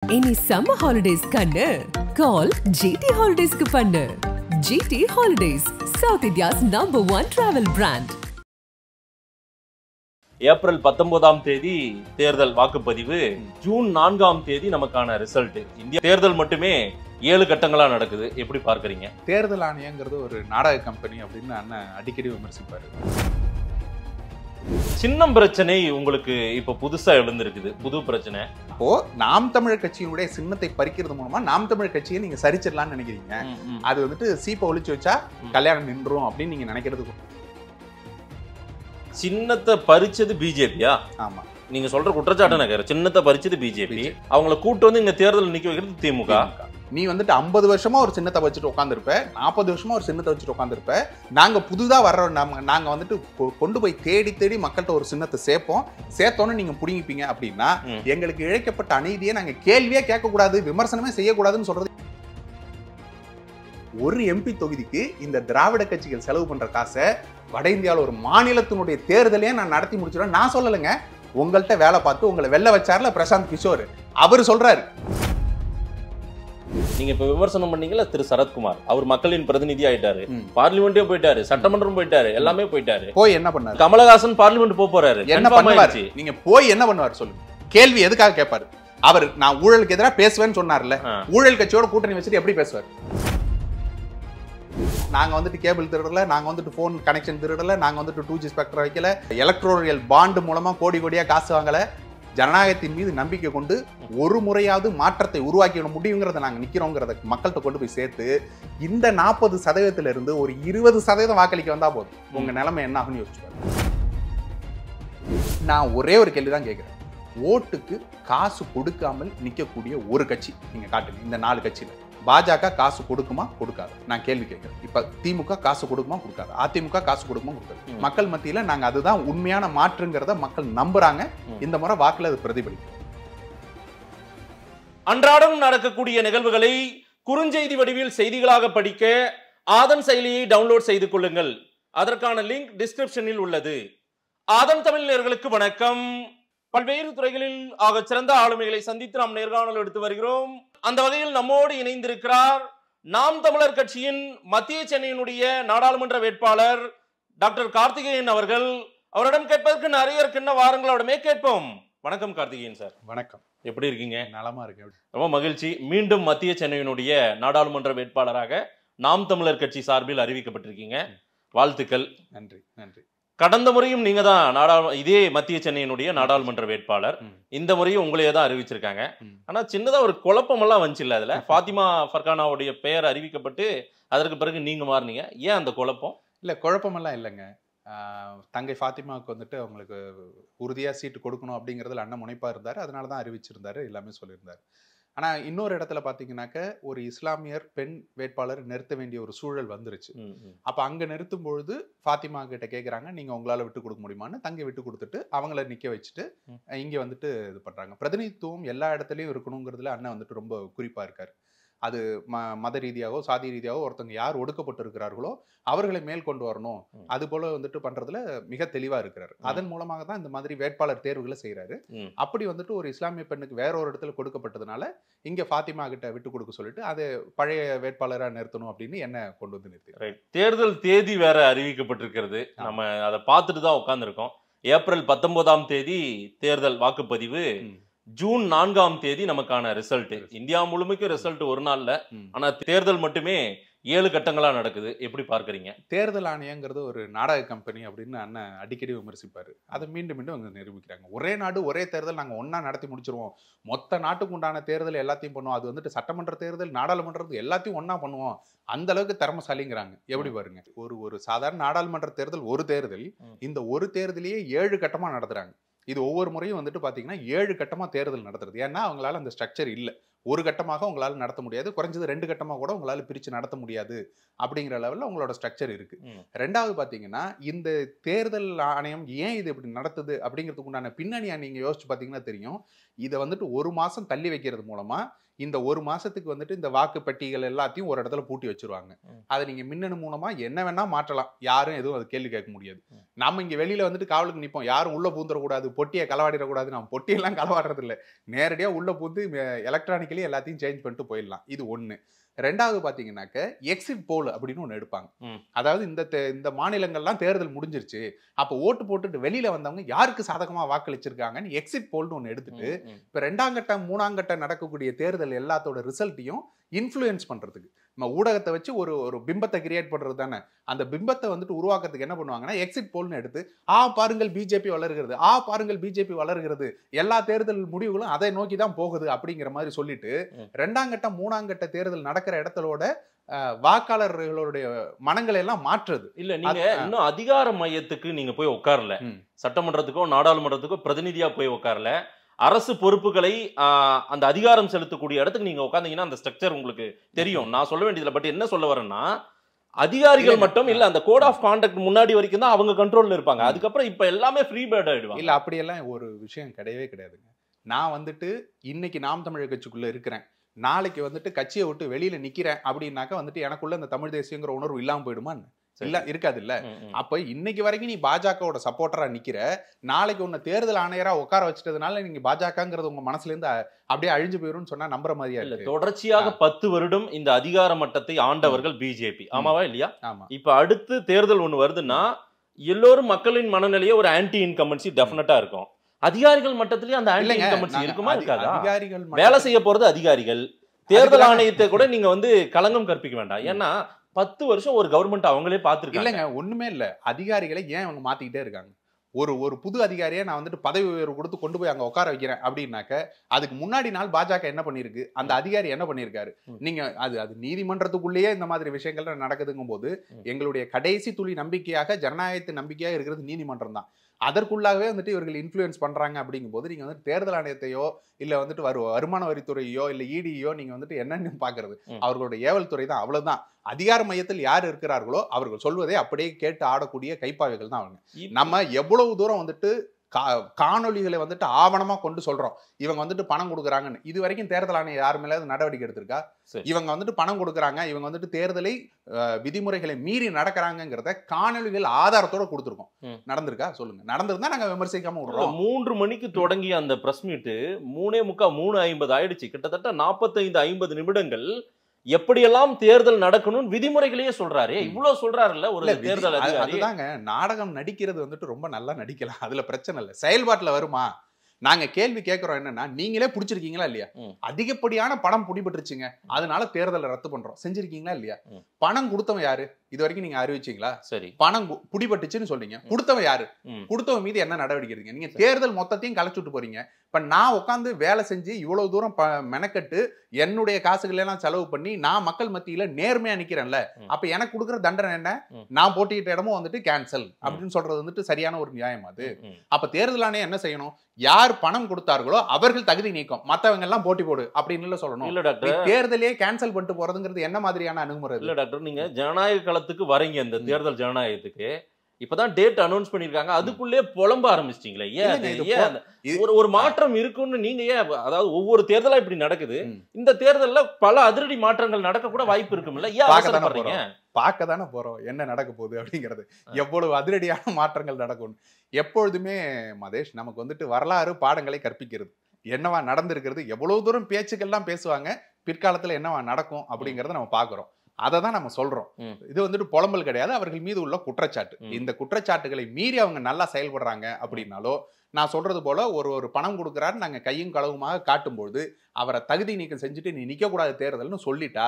Any summer holidays kannu call GT Holidays ku pannu. GT Holidays, South India's #1 travel brand. April 19ஆம் தேதி தேர்தல் வாக்குப்பதிவு, June 4ஆம் தேதி நமக்கான ரிசல்ட். இந்திய தேர்தல் மட்டுமே 7 கட்டங்களா நடக்குது. எப்படி பார்க்கறீங்க? தேர்தல் ஆணையங்கிறது ஒரு நாடக கம்பெனி அப்படின்னு அண்ணன் அடிக்கடி விமர்சிப்பாரு. சின்னம் பிரச்சனை உங்களுக்கு இப்ப புதுசா எழுந்திருக்குது, புது பிரச்சனை. அப்போ நாம் தமிழர் கட்சியினுடைய சின்னத்தை பறிக்கிறது மூலமா நாம் தமிழர் கட்சியை நீங்க சரிச்சிடலாம்னு நினைக்கிறீங்க. அது வந்துட்டு சீப்பை ஒழிச்சு வச்சா கல்யாணம் நின்றும் அப்படின்னு நீங்க நினைக்கிறது. சின்னத்தை பறிச்சது பிஜேபியா? ஆமா, நீங்க சொல்ற குற்றச்சாட்டு நகர் சின்னத்தை பறிச்சது பிஜேபி. அவங்கள கூட்டு வந்து இங்க தேர்தல் நிக்க வைக்கிறது திமுக. நீ வந்துட்டு 50 வருஷமா ஒரு சின்னத்தை வச்சுட்டு உட்காந்துருப்ப, 40 வருஷமா ஒரு சின்னத்தை வச்சுட்டு உட்காந்துருப்ப. நாங்க புதுதா வர்ற நாங்க வந்துட்டு கொண்டு போய் தேடி தேடி மக்கள்கிட்ட ஒரு சின்னத்தை சேர்த்தோன்னு நீங்க புடிங்கிப்பீங்க அப்படின்னா எங்களுக்கு இழைக்கப்பட்ட அநீதியை நாங்க கேள்வியே கேட்கக்கூடாது, விமர்சனமே செய்யக்கூடாதுன்னு சொல்றது. ஒரு எம்பி தொகுதிக்கு இந்த திராவிட கட்சிகள் செலவு பண்ற காசை வட இந்தியாவில் ஒரு மாநிலத்தினுடைய தேர்தலையே நான் நடத்தி முடிச்சிடுவேன். நான் சொல்லலைங்க, உங்கள்கிட்ட வேலை பார்த்து உங்களை வெல்ல வச்சார்ல பிரசாந்த் கிஷோர், அவர் சொல்றாரு. நீங்க இப்ப விமர்சனம் பண்ணீங்கல்ல திரு சரத்குமார், அவர் மக்களின் பிரதிநிதி ஆயிட்டாரு, பார்லிமெண்டே போயிட்டாரு, சட்டமன்றம் போயிட்டாரு, எல்லாமே போயிட்டாரு. போய் என்ன பண்ணாரு? கமலஹாசன் பார்லிமெண்ட் போறாரு, என்ன பண்ணுவாரு? நீங்க போய் என்ன பண்ணுவாரு சொல்லுங்க. கேள்வி எதுக்காக கேட்பாரு? அவர் நான் ஊழலுக்கு எதிராக பேசுவேன்னு சொன்னார்ல, ஊழல் கட்சியோட கூட்டணி வச்சுட்டு எப்படி பேசுவார்? நாங்க வந்துட்டு கேபிள் திருடல, நாங்க வந்துட்டு போன் கனெக்ஷன் திருடல, நாங்க வந்துட்டு 2G ஸ்பெக்ட்ரம் வைக்கல, எலக்ட்ரோரியல் பாண்டு மூலமா கோடி கோடியா காசு வாங்கல, ஜனநாயகத்தின் மீது நம்பிக்கை கொண்டு ஒரு முறையாவது மாற்றத்தை உருவாக்கிட முடியுங்கிறத நாங்க நிக்கிறோங்கிறத மக்கள்கிட்ட கொண்டு போய் சேர்த்து இந்த 40% இருந்து ஒரு 20% வாக்களிக்க வந்தா போதும். உங்க நிலைமை என்ன ஆகும்னு யோசிச்சு பாருங்க. நான் ஒரே ஒரு கேள்விதான் கேட்கிறேன். ஓட்டுக்கு காசு கொடுக்காமல் நிக்கக்கூடிய ஒரு கட்சி நீங்க காட்டுங்க. இந்த 4 கட்சியில பாஜக காசு கொடுக்குமா கொடுக்காது? நான் கேள்வி கேட்கிறேன். இப்ப திமுக காசு கொடுக்குமா கொடுக்காது? அதிமுக காசு கொடுக்குமா கொடுக்காது? மக்கள் மத்தியில நாங்க அதுதான் உண்மையான மாற்றுங்கிறத மக்கள் நம்புறாங்க. இந்த முறை வாக்குல அது பிரதிபலிக்கும். அன்றாடம் நடக்கக்கூடிய நிகழ்வுகளை குறுஞ்செய்தி வடிவில் செய்திகளாக படிக்க ஆதன் செயலியை டவுன்லோட் செய்து கொள்ளுங்கள். அதற்கான லிங்க் டிஸ்கிரிப்ஷனில் உள்ளது. ஆதன் தமிழ் நேயர்களுக்கு வணக்கம். பல்வேறு துறைகளில் ஆக சிறந்த ஆளுமைகளை சந்தித்து நாம் நேர்காணல் எடுத்து வருகிறோம். அந்த வகையில் நம்மோடு இணைந்திருக்கிறார் நாம் தமிழர் கட்சியின் மத்திய சென்னையினுடைய நாடாளுமன்ற வேட்பாளர் டாக்டர் கார்த்திகேயன் அவர்கள். அவரிடம் கேட்பதற்கு நிறைய இருக்குன்னு வாருங்கள், அவரிடமே கேட்போம். வணக்கம் கார்த்திகேயன் சார். வணக்கம். எப்படி இருக்கீங்க? நலமா இருக்கு. ரொம்ப மகிழ்ச்சி. மீண்டும் மத்திய சென்னையினுடைய நாடாளுமன்ற வேட்பாளராக நாம் தமிழர் கட்சி சார்பில் அறிவிக்கப்பட்டிருக்கீங்க. வாழ்த்துக்கள். நன்றி நன்றி. கடந்த முறையும் நீங்க தான் இதே மத்திய சென்னையினுடைய நாடாளுமன்ற வேட்பாளர். இந்த முறையும் உங்களையே தான் அறிவிச்சிருக்காங்க. ஆனா சின்னதா ஒரு குழப்பம் எல்லாம் வந்துச்சு இல்ல? அதுல ஃபாத்திமா ஃபர்கானாவுடைய பெயர் அறிவிக்கப்பட்டு அதற்கு பிறகு நீங்க மாறினீங்க. ஏன் அந்த குழப்பம்? இல்ல, குழப்பமெல்லாம் இல்லைங்க. தங்கை ஃபாத்திமாவுக்கு வந்துட்டு அவங்களுக்கு உறுதியா சீட்டு கொடுக்கணும் அப்படிங்கிறதுல அண்ணன் முனைப்பா இருந்தாரு. அதனாலதான் அறிவிச்சிருந்தாரு, எல்லாமே சொல்லியிருந்தாரு. ஆனா இன்னொரு இடத்துல பாத்தீங்கன்னாக்க ஒரு இஸ்லாமியர் பெண் வேட்பாளர் நிறுத்த வேண்டிய ஒரு சூழல் வந்துருச்சு. அப்ப அங்க நிறுத்தும் பொழுது ஃபாத்திமா கிட்ட கேக்குறாங்க, நீங்க உங்களால விட்டு கொடுக்க முடியுமான்னு. தங்கை விட்டு கொடுத்துட்டு அவங்கள நிக்க வச்சுட்டு இங்க வந்துட்டு இது பண்றாங்க. பிரதிநிதித்துவம் எல்லா இடத்துலயும் இருக்கணுங்கிறதுல அண்ணன் வந்துட்டு ரொம்ப குறிப்பா இருக்காரு. அது மத ரீதியாகவோ சாதி ரீதியாகவோ ஒருத்தவங்க யார் ஒடுக்கப்பட்டு இருக்கிறார்களோ அவர்களை மேல் கொண்டு வரணும், அது போல வந்துட்டு பண்றதுல மிக தெளிவா இருக்கிறாரு. அதன் மூலமாக தான் இந்த மாதிரி வேட்பாளர் தேர்வுகளை செய்யறாரு. அப்படி வந்துட்டு ஒரு இஸ்லாமிய பெண்ணுக்கு வேற ஒரு இடத்துல கொடுக்கப்பட்டதுனால இங்க ஃபாத்திமா கிட்ட விட்டு கொடுக்க சொல்லிட்டு அது பழைய வேட்பாளரா நிறுத்தணும் அப்படின்னு என்ன கொண்டு வந்து நிறுத்தி. தேர்தல் தேதி வேற அறிவிக்கப்பட்டிருக்கிறது. நம்ம அதை பார்த்துட்டு தான் உட்கார்ந்துருக்கோம். ஏப்ரல் 19ஆம் தேதி தேர்தல் வாக்குப்பதிவு, ஜூன் 4ஆம் தேதி நமக்கான ரிசல்ட். இந்தியா முழுமைக்கும் ரிசல்ட் ஒரு நாள்ல, ஆனா தேர்தல் மட்டுமே 7 கட்டங்களா நடக்குது. எப்படி பார்க்கறீங்க? தேர்தல் ஆணையங்கிறது ஒரு நாடக கம்பெனி அப்படின்னு அண்ணன் அடிக்கடி விமர்சிப்பாரு. அதை மீண்டும் மீண்டும் அவங்க நிரூபிக்கிறாங்க. ஒரே நாடு ஒரே தேர்தல் நாங்க ஒன்னா நடத்தி முடிச்சிருவோம், மொத்த நாட்டுக்கு உண்டான தேர்தல் எல்லாத்தையும் பண்ணுவோம், அது வந்துட்டு சட்டமன்ற தேர்தல் நாடாளுமன்றது எல்லாத்தையும் ஒன்னா பண்ணுவோம், அந்த அளவுக்கு திறமைசாலிங்கிறாங்க. எப்படி பாருங்க, ஒரு சாதாரண நாடாளுமன்ற தேர்தல் ஒரு தேர்தல், இந்த ஒரு தேர்தலையே 7 கட்டமா நடத்துறாங்க. இது ஒவ்வொரு முறையும் வந்துட்டு பாத்தீங்கன்னா 7 கட்டமா தேர்தல் நடத்துறது. ஏன்னா அவங்களால அந்த ஸ்ட்ரக்சர் இல்ல, ஒரு கட்டமாக உங்களால நடத்த முடியாது, குறைஞ்சது 2 கட்டமா கூட உங்களால பிரிச்சு நடத்த முடியாது அப்படிங்கிற லெவல்ல உங்களோட ஸ்ட்ரக்சர் இருக்கு. ரெண்டாவது பாத்தீங்கன்னா இந்த தேர்தல் ஆணையம் ஏன் இது இப்படி நடத்துது அப்படிங்கிறதுக்கு உண்டான பின்னணியா நீங்க யோசிச்சு பாத்தீங்கன்னா தெரியும். இதை வந்துட்டு 1 மாசம் தள்ளி வைக்கிறது மூலமா இந்த ஒரு மாசத்துக்கு வந்துட்டு இந்த வாக்கு பெட்டிகள் எல்லாத்தையும் ஒரு இடத்துல பூட்டி வச்சிருவாங்க. அதை நீங்க மின்னணு மூலமா என்ன வேணா மாற்றலாம், யாரும் எதுவும் அது கேள்வி கேட்க முடியாது. நம்ம இங்க வெளியில வந்துட்டு காவலுக்கு நிப்போம், யாரும் உள்ள பூந்துடக்கூடாது, பொட்டியை களவாடிடக்கூடாது. நம்ம பொட்டியெல்லாம் களவாடுறது இல்லை, நேரடியா உள்ள பூந்து எலக்ட்ரானிக்கலி எல்லாத்தையும் சேஞ்ச் பண்ணிட்டு போயிடலாம். இது ஒண்ணு. ரெண்டாவது பாத்தீங்கன்னாக்க எக்ஸிட் போல் அப்படின்னு ஒண்ணு எடுப்பாங்க. அதாவது இந்த மாநிலங்கள்லாம் தேர்தல் முடிஞ்சிருச்சு, அப்ப ஓட்டு போட்டுட்டு வெளியில வந்தவங்க யாருக்கு சாதகமா வாக்களிச்சிருக்காங்கன்னு எக்ஸிட் போல்னு ஒண்ணு எடுத்துட்டு இப்ப 2ஆம் கட்டம் 3ஆம் கட்டம் நடக்கக்கூடிய தேர்தல் எல்லாத்தோட ரிசல்ட்டையும் இன்ஃப்ளூயன்ஸ் பண்றதுக்கு நம்ம ஊடகத்தை வச்சு ஒரு பிம்பத்தை கிரியேட் பண்றது தானே. அந்த பிம்பத்தை வந்துட்டு உருவாக்குறதுக்கு என்ன பண்ணுவாங்கன்னா எக்ஸிட் போல்னு எடுத்து பாருங்கள் பிஜேபி வளர்கிறது, பாருங்கள் பிஜேபி வளர்கிறது, எல்லா தேர்தல் முடிவுகளும் அதை நோக்கி தான் போகுது அப்படிங்கிற மாதிரி சொல்லிட்டு 2ஆம் கட்டம் 3ஆம் கட்ட தேர்தல் நடக்கிற இடத்தோட வாக்காளர்களுடைய மனங்களை எல்லாம் மாற்றுறது. இல்ல நீங்க இன்னும் அதிகார மையத்துக்கு நீங்க போய் உட்காரல, சட்டமன்றத்துக்கோ நாடாளுமன்றத்துக்கோ பிரதிநிதியா போய் உட்காரல. அரசு பொறுப்புகளை அந்த அதிகாரம் செலுத்தக்கூடிய இடத்துக்கு நீங்க உட்கார்ந்தீங்கன்னா அந்த ஸ்ட்ரக்சர் உங்களுக்கு தெரியும். நான் சொல்ல வேண்டியதுல பட் என்ன சொல்ல வரேன்னா அதிகாரிகள் மட்டும் இல்ல, அந்த கோட் ஆஃப் கான்டக்ட் முன்னாடி வரைக்கும் தான் அவங்க கண்ட்ரோல்ல இருப்பாங்க. அதுக்கப்புறம் இப்ப எல்லாமே ஃப்ரீ பேர்ட் ஆயிடுவாங்க. இல்ல அப்படியெல்லாம் ஒரு விஷயம் கிடையவே கிடையாதுங்க. நான் வந்துட்டு இன்னைக்கு நாம் தமிழர் கட்சிக்குள்ள இருக்கிறேன், நாளைக்கு வந்துட்டு கட்சியை விட்டு வெளியில நிக்கிறேன் அப்படின்னாக்க வந்துட்டு எனக்குள்ள இந்த தமிழ் தேசியங்கிற உணர்வு இல்லாம போயிடுமா? இல்ல, இருக்காது இல்ல. அப்ப இன்னைக்கு வரைக்கும் நீ பாஜகவோட சப்போர்ட்டரா நிக்கிற, நாளைக்கு உன்னை தேர்தல் ஆணையரா உட்கார வச்சிட்டதுனால நீங்க பாஜகங்கிறது உங்க மனசுல இருந்து அப்படியே அழிஞ்சு போயிரும் சொன்னா நம்புற மாதிரியா இல்ல. தொடர்ச்சியாக 10 வருடம் இந்த அதிகார மட்டத்தை ஆண்டவர்கள் பிஜேபி, ஆமாவா இல்லையா? இப்ப அடுத்து தேர்தல் ஒண்ணு வருதுன்னா எல்லோரும் மக்களின் மனநிலையே ஒரு ஆன்டி இன்கம்பன்சி டெஃபினட்டா இருக்கும். அதிகாரிகள் மட்டத்திலேயே அந்த ஆன்டி இன்கம்பன்சி இருக்குமா இருக்காதா? வேலை செய்ய போறது அதிகாரிகள். தேர்தல் ஆணையத்தை கூட நீங்க வந்து களங்கம் கற்பிக்க வேண்டாம். ஏன்னா 10 வருஷம் ஒரு கவர்மெண்ட் அவங்களே பார்த்துருக்காங்க. இல்லைங்க, ஒண்ணுமே இல்ல. அதிகாரிகளை ஏன் அவங்க மாத்திக்கிட்டே இருக்காங்க? ஒரு புது அதிகாரியை நான் வந்துட்டு பதவி உயர்வு கொடுத்து கொண்டு போய் அங்க உட்கார வைக்கிறேன் அப்படின்னாக்க அதுக்கு முன்னாடி நாள் பாஜக என்ன பண்ணிருக்கு, அந்த அதிகாரி என்ன பண்ணிருக்காரு? நீங்க அது நீதிமன்றத்துக்குள்ளேயே இந்த மாதிரி விஷயங்கள் நடக்குதுங்கும் போது எங்களுடைய கடைசி துளி நம்பிக்கையாக ஜனநாயகத்தின் நம்பிக்கையாக இருக்கிறது நீதிமன்றம் தான். அதற்குள்ளாகவே வந்துட்டு இவர்கள் இன்ஃப்ளூயன்ஸ் பண்றாங்க அப்படிங்கும் போது நீங்க வந்து தேர்தல் ஆணையத்தையோ இல்ல வந்துட்டு வருமான வரித்துறையோ இல்ல இடியோ நீங்க வந்துட்டு என்னன்னு பாக்குறது அவர்களோட ஏவல் துறை தான். அவ்வளவுதான். அதிகார மையத்தில் யார் இருக்கிறார்களோ அவர்கள் சொல்வதை அப்படியே கேட்டு ஆடக்கூடிய கைப்பாவைகள் தான் அவங்க. நம்ம எவ்வளவு தூரம் வந்துட்டு காணொலிகளை வந்துட்டு ஆவணமா கொண்டு சொல்றோம் இவங்க வந்துட்டு பணம் கொடுக்குறாங்கன்னு. இது வரைக்கும் தேர்தல் ஆணையம் யார் மேல நடவடிக்கை எடுத்திருக்கா? இவங்க வந்துட்டு பணம் கொடுக்குறாங்க, இவங்க வந்துட்டு தேர்தலை விதிமுறைகளை மீறி நடக்கிறாங்கிறத காணொலிகள் ஆதாரத்தோட கொடுத்துருக்கோம். நடந்திருக்கா சொல்லுங்க? நடந்திருந்தா நாங்க விமர்சிக்காம விடுறோம். 3 மணிக்கு தொடங்கி அந்த பிரஸ் மீட் 3:45 ஆயிடுச்சு. கிட்டத்தட்ட 45-50 நிமிடங்கள் எப்படியெல்லாம் தேர்தல் நடக்கணும் விதிமுறைகளையே சொல்றாரு. இவ்வளவு சொல்றாருல்ல ஒரு தேர்தல் அதிகாரி. அதுதாங்க, நாடகம் நடிக்கிறது வந்துட்டு ரொம்ப நல்லா நடிக்கலாம், அதுல பிரச்சனை இல்லை. செயல்பாட்டுல வருமா? நாங்க கேள்வி கேட்கிறோம் என்னன்னா, நீங்களே பிடிச்சிருக்கீங்களா இல்லையா? அதிகப்படியான பணம் பிடிபட்டுருச்சுங்க, அதனால தேர்தலை ரத்து பண்றோம், செஞ்சிருக்கீங்களா இல்லையா? பணம் கொடுத்தவன் யாரு? இது வரைக்கும் நீங்க அறிவிச்சீங்களா? சரி, பணம் பிடிபட்டுச்சுன்னு சொல்றீங்க, கொடுத்தவன் யாரு? கொடுத்தவன் மீது என்ன நடவடிக்கை எடுங்க? நீங்க தேர்தல் மொத்தத்தையும் கலைச்சுட்டு போறீங்க. இப்ப நான் உட்காந்து வேலை செஞ்சு இவ்வளவு தூரம் மெனக்கட்டு என்னுடைய காசுகள் எல்லாம் செலவு பண்ணி நான் மக்கள் மத்தியில நேர்மையா நிக்கிறேன்ல, அப்ப எனக்கு கொடுக்குற தண்டனை என்ன? நான் போட்டியிட்ட இடமும் வந்துட்டு கேன்சல் அப்படின்னு சொல்றது வந்துட்டு சரியான ஒரு நியாயம் அது? அப்ப தேர்தல் ஆணையம் என்ன செய்யணும்? யார் பணம் கொடுத்தார்களோ அவர்கள் தகுதி நீக்கம், மத்தவங்க எல்லாம் போட்டி போடு அப்படின்னு சொல்லணும். இல்ல டாக்டர், தேர்தலே கேன்சல் பண்ணிட்டு போறதுங்கிறது என்ன மாதிரியான அணுகுமுறை? இல்ல டாக்டர், நீங்க ஜனநாயக களத்துக்கு வரீங்க, இந்த தேர்தல் ஜனநாயகத்துக்கு இப்பதான் டேட் அனௌன்ஸ் பண்ணிருக்காங்க, அதுக்குள்ளே புலம்ப ஆரம்பிச்சிட்டீங்களே. ஏன் ஒரு மாற்றம் இருக்குன்னு நீங்க ஏன்? அதாவது ஒவ்வொரு தேர்தலா இப்படி நடக்குது, இந்த தேர்தல்ல பல அதிரடி மாற்றங்கள் நடக்க கூட வாய்ப்பு இருக்கும்ல, ஏன் அவசரப்படுறீங்க? பார்க்க தானே போறோம் என்ன நடக்க போகுது அப்படிங்கிறது, எவ்வளவு அதிரடியான மாற்றங்கள் நடக்கும். எப்பொழுதுமே மதேஷ் நமக்கு வந்துட்டு வரலாறு பாடங்களை கற்பிக்கிறது. என்னவா நடந்திருக்கிறது, எவ்வளவு தூரம் பேச்சுக்கள்லாம் பேசுவாங்க, பிற்காலத்துல என்னவா நடக்கும் அப்படிங்கறத நம்ம பாக்குறோம். அதை தான் நம்ம சொல்றோம். இது வந்துட்டு புலம்பல் கிடையாது, அவர்கள் மீது உள்ள குற்றச்சாட்டு. இந்த குற்றச்சாட்டுகளை மீறி அவங்க நல்லா செயல்படுறாங்க அப்படின்னாலோ, நான் சொல்றது போல ஒரு பணம் கொடுக்குறாரு நாங்க கையும் களவுமாக காட்டும்போது அவரை தகுதி நீக்கம் செஞ்சுட்டு நீ நிக்க கூடாது தேர்தல்னு சொல்லிட்டா,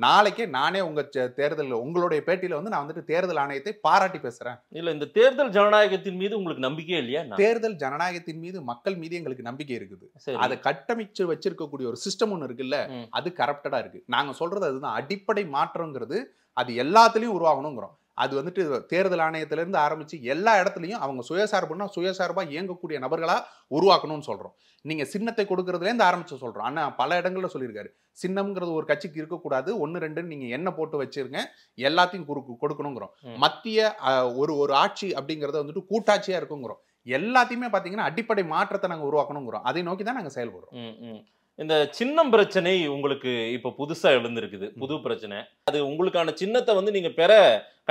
நாளைக்கே நானே உங்க தேர்தல் உங்களுடைய பேட்டியில வந்து நான் வந்துட்டு தேர்தல் ஆணையத்தை பாராட்டி பேசுறேன். இல்ல, இந்த தேர்தல் ஜனநாயகத்தின் மீது உங்களுக்கு நம்பிக்கை இல்லையா? தேர்தல் ஜனநாயகத்தின் மீது மக்கள் மீது எங்களுக்கு நம்பிக்கை இருக்குது. அதை கட்டமைச்சு வச்சிருக்கக்கூடிய ஒரு சிஸ்டம் ஒண்ணு இருக்குல்ல, அது கரப்டடா இருக்கு. நாங்க சொல்றது அதுதான், அடிப்படை மாற்றம்ங்கிறது அது எல்லாத்துலயும் உருவாகணுங்கிறோம். அது வந்துட்டு தேர்தல் ஆணையத்திலிருந்து ஆரம்பிச்சு எல்லா இடத்துலையும் அவங்க சுயசார்புன்னா சுயசார்பா இயங்கக்கூடிய நபர்களா உருவாக்கணும்னு சொல்றோம். நீங்க சின்னத்தை கொடுக்கறதுல இருந்து ஆரம்பிச்சு சொல்றோம். ஆனா பல இடங்கள்ல சொல்லியிருக்காரு, சின்னம்ங்கிறது ஒரு கட்சிக்கு இருக்கக்கூடாது, 1-2 நீங்க என்ன போட்டு வச்சிருங்க, எல்லாத்தையும் கொடுக்கணுங்கிறோம். மத்திய ஒரு ஆட்சி அப்படிங்கறத வந்துட்டு கூட்டாட்சியா இருக்குங்கிறோம். எல்லாத்தையுமே பாத்தீங்கன்னா அடிப்படை மாற்றத்தை நாங்க உருவாக்கணுங்கிறோம். அதை நோக்கி தான் நாங்க செயல்படுறோம். இந்த சின்னம் பிரச்சனை உங்களுக்கு இப்ப புதுசா எழுந்திருக்குது, புது பிரச்சனை. அது உங்களுக்கான சின்னத்தை வந்து நீங்க பெற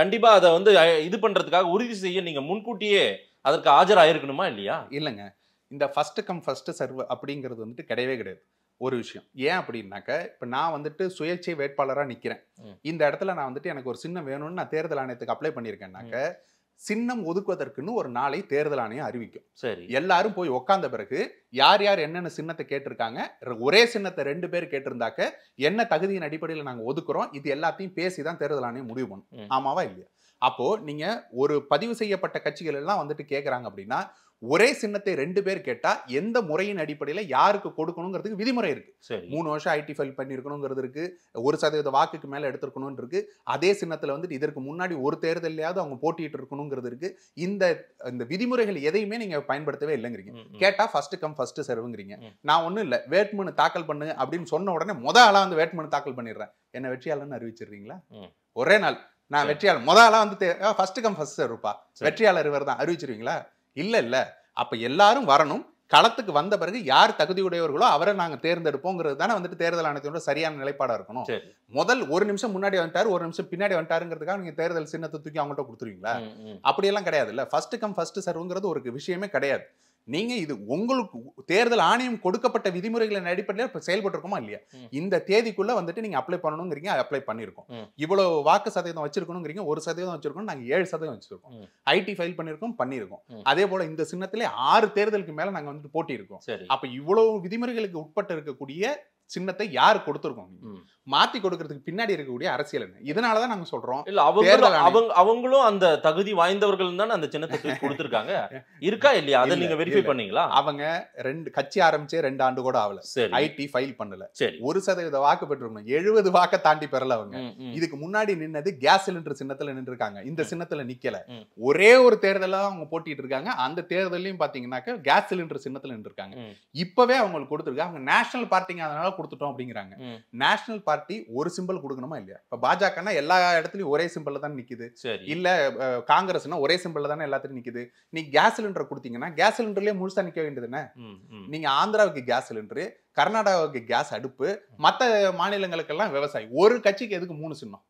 கண்டிப்பா அதை வந்து இது பண்றதுக்காக உறுதி செய்ய நீங்க முன்கூட்டியே அதற்கு ஆஜராயிருக்கணுமா இல்லையா? இல்லைங்க, இந்த ஃபர்ஸ்ட் கம் ஃபர்ஸ்ட் சர்வ் அப்படிங்கிறது வந்துட்டு கிடையவே கிடையாது. ஒரு விஷயம் ஏன் அப்படின்னாக்க, இப்போ நான் வந்துட்டு சுயேட்சை வேட்பாளராக நிற்கிறேன். இந்த இடத்துல நான் வந்துட்டு எனக்கு ஒரு சின்னம் வேணும்னு நான் தேர்தல் ஆணையத்துக்கு அப்ளை பண்ணியிருக்கேன்னாக்க, சின்னம் ஒதுக்குவதற்குன்னு ஒரு நாளை தேர்தல் ஆணையம் அறிவிக்கும். சரி, எல்லாரும் போய் உட்கார்ந்த பிறகு யார் யார் என்னென்ன சின்னத்தை கேட்டிருக்காங்க, ஒரே சின்னத்தை 2 பேர் கேட்டிருந்தாக்க என்ன தகுதியின் அடிப்படையில் நாங்கள் ஒதுக்குறோம், இது எல்லாத்தையும் பேசி தான் தேர்தல் ஆணையம் முடிவு பண்ணும். ஆமாவா இல்லையா? அப்போ நீங்க ஒரு பதிவு செய்யப்பட்ட கட்சிகள் எல்லாம் வந்துட்டு கேட்கறாங்க அப்படின்னா, ஒரே சின்னத்தை 2 பேர் கேட்டா எந்த முறையின் அடிப்படையில யாருக்கு கொடுக்கணுங்கிறதுக்கு விதிமுறை இருக்கு. 3 வருஷம் ஐடி ஃபைல் பண்ணிருக்கணுங்கிறது இருக்கு, 1% வாக்குக்கு மேல எடுத்திருக்கணும் இருக்கு. அதே சின்னத்துல வந்துட்டு இதற்கு முன்னாடி ஒரு தேர்தலையாவது அவங்க போட்டிட்டு இருக்கணுங்கிறது இருக்கு. இந்த விதிமுறைகள் எதையுமே நீங்க பயன்படுத்தவே இல்லைங்கிறீங்க. கேட்டா ஃபர்ஸ்ட் கம் ஃபர்ஸ்ட் சர்வ்ங்கிறீங்க. நான் ஒண்ணும் இல்ல, வேட்புமனு தாக்கல் பண்ணு அப்படின்னு சொன்ன உடனே ஆளா வந்து வேட்புமனு தாக்கல் பண்ணிடுறேன், என்ன வெற்றியாளர்னு அறிவிச்சிடுறீங்களா? ஒரே நாள் நான் வெற்றியாளர், ஆளா வந்து ஃபர்ஸ்ட் கம் ஃபர்ஸ்ட் சர்வ்ப்பா, வெற்றியாளர் இவர் தான் அறிவிச்சிருவீங்களா? இல்ல. அப்ப எல்லாரும் வரணும், களத்துக்கு வந்த பிறகு யார் தகுதியுடையவர்களோ அவரை நாங்க தேர்ந்தெடுப்போங்கிறது தானே வந்துட்டு தேர்தல் ஆணையத்தோட சரியான நிலைப்பாடா இருக்கணும். முதல் ஒரு நிமிஷம் முன்னாடி வந்துட்டாரு, ஒரு நிமிஷம் பின்னாடி வந்துட்டாருங்கிறதுக்காக நீங்க தேர்தல் சின்னத்தை தூக்கி அவங்ககிட்ட கொடுத்துருவீங்களா? அப்படியெல்லாம் கிடையாது. இல்ல ஃபர்ஸ்ட் கம் ஃபர்ஸ்ட் சர்வ்ங்கிறது ஒரு விஷயமே கிடையாது. நீங்க இது உங்களுக்கு தேர்தல் ஆணையம் கொடுக்கப்பட்ட விதிமுறைகளின் அடிப்படையில் இப்ப செயல்பட்டு இருக்கோமா இல்லையா? இந்த தேதிக்குள்ள வந்துட்டு நீங்க அப்ளை பண்ணணுங்கிறீங்க, அப்ளை பண்ணிருக்கோம். இவ்வளவு வாக்கு சதவீதம் வச்சிருக்கணுங்கிறீங்க, 1% வச்சிருக்கோம், நாங்க 7% வச்சிருக்கோம். ஐடி ஃபைல் பண்ணிருக்கோம். அதே போல இந்த சின்னத்திலே 6 தேர்தலுக்கு மேல நாங்க வந்துட்டு போட்டி இருக்கோம். அப்ப இவ்வளவு விதிமுறைகளுக்கு உட்பட்டு இருக்கக்கூடிய சின்னத்தை யாரு கொடுத்திருக்கோம்? மாத்தி கொடுக்கிறதுக்கு பின்னாடி இருக்கக்கூடிய அரசியல் என்ன? இதனாலதான் நாங்க சொல்றோம், இல்ல அவங்களும் அந்த தகுதி வாய்ந்தவர்கள் தான் அந்த சின்னத்தை கொடுத்திருக்காங்க. இருக்கா இல்லையா? அதை நீங்க வெரிஃபை பண்ணீங்களா? அவங்க 2 கட்சி ஆரம்பிச்சே 2 ஆண்டு கூட ஆகல, ஐடி ஃபைல் பண்ணல, 1% வாக்கு பெற்றிருக்கணும், 70 வாக்க தாண்டி பெறல. அவங்க இதுக்கு முன்னாடி நின்னது கேஸ் சிலிண்டர் சின்னத்துல நின்று இருக்காங்க, இந்த சின்னத்துல நிக்கல. ஒரே ஒரு தேர்தலா அவங்க போட்டிட்டு இருக்காங்க, அந்த தேர்தலையும் பாத்தீங்கன்னாக்க கேஸ் சிலிண்டர் சின்னத்துல நின்று இருக்காங்க. இப்பவே அவங்களுக்கு கொடுத்துருக்காங்க, அவங்க நேஷனல் பார்ட்டிங்க அதனால கொடுத்துட்டோம் அப்படிங்கிறாங்க. நேஷனல் பார்ட்டி ஒரு சிம்பிள் கொடுக்கணுமா இல்லையா? இப்ப பாஜகனா எல்லா இடத்துலயும் ஒரே சிம்பிள்ல தான் நிக்குது, இல்ல காங்கிரஸ்னா ஒரே சிம்பிள்ல தானே எல்லாத்துலயும் நிக்குது. நீ கேஸ் சிலிண்டர் கொடுத்தீங்கன்னா கேஸ் சிலிண்டர்லயே முழுசா நிக்க வேண்டியதுன்னு. நீங்க ஆந்திராவுக்கு கேஸ் சிலிண்டர், கர்நாடகாவுக்கு கேஸ் அடுப்பு, மத்த மாநிலங்களுக்கெல்லாம் விவசாயி. ஒரு கட்சிக்கு எதுக்கு 3 சின்னம்?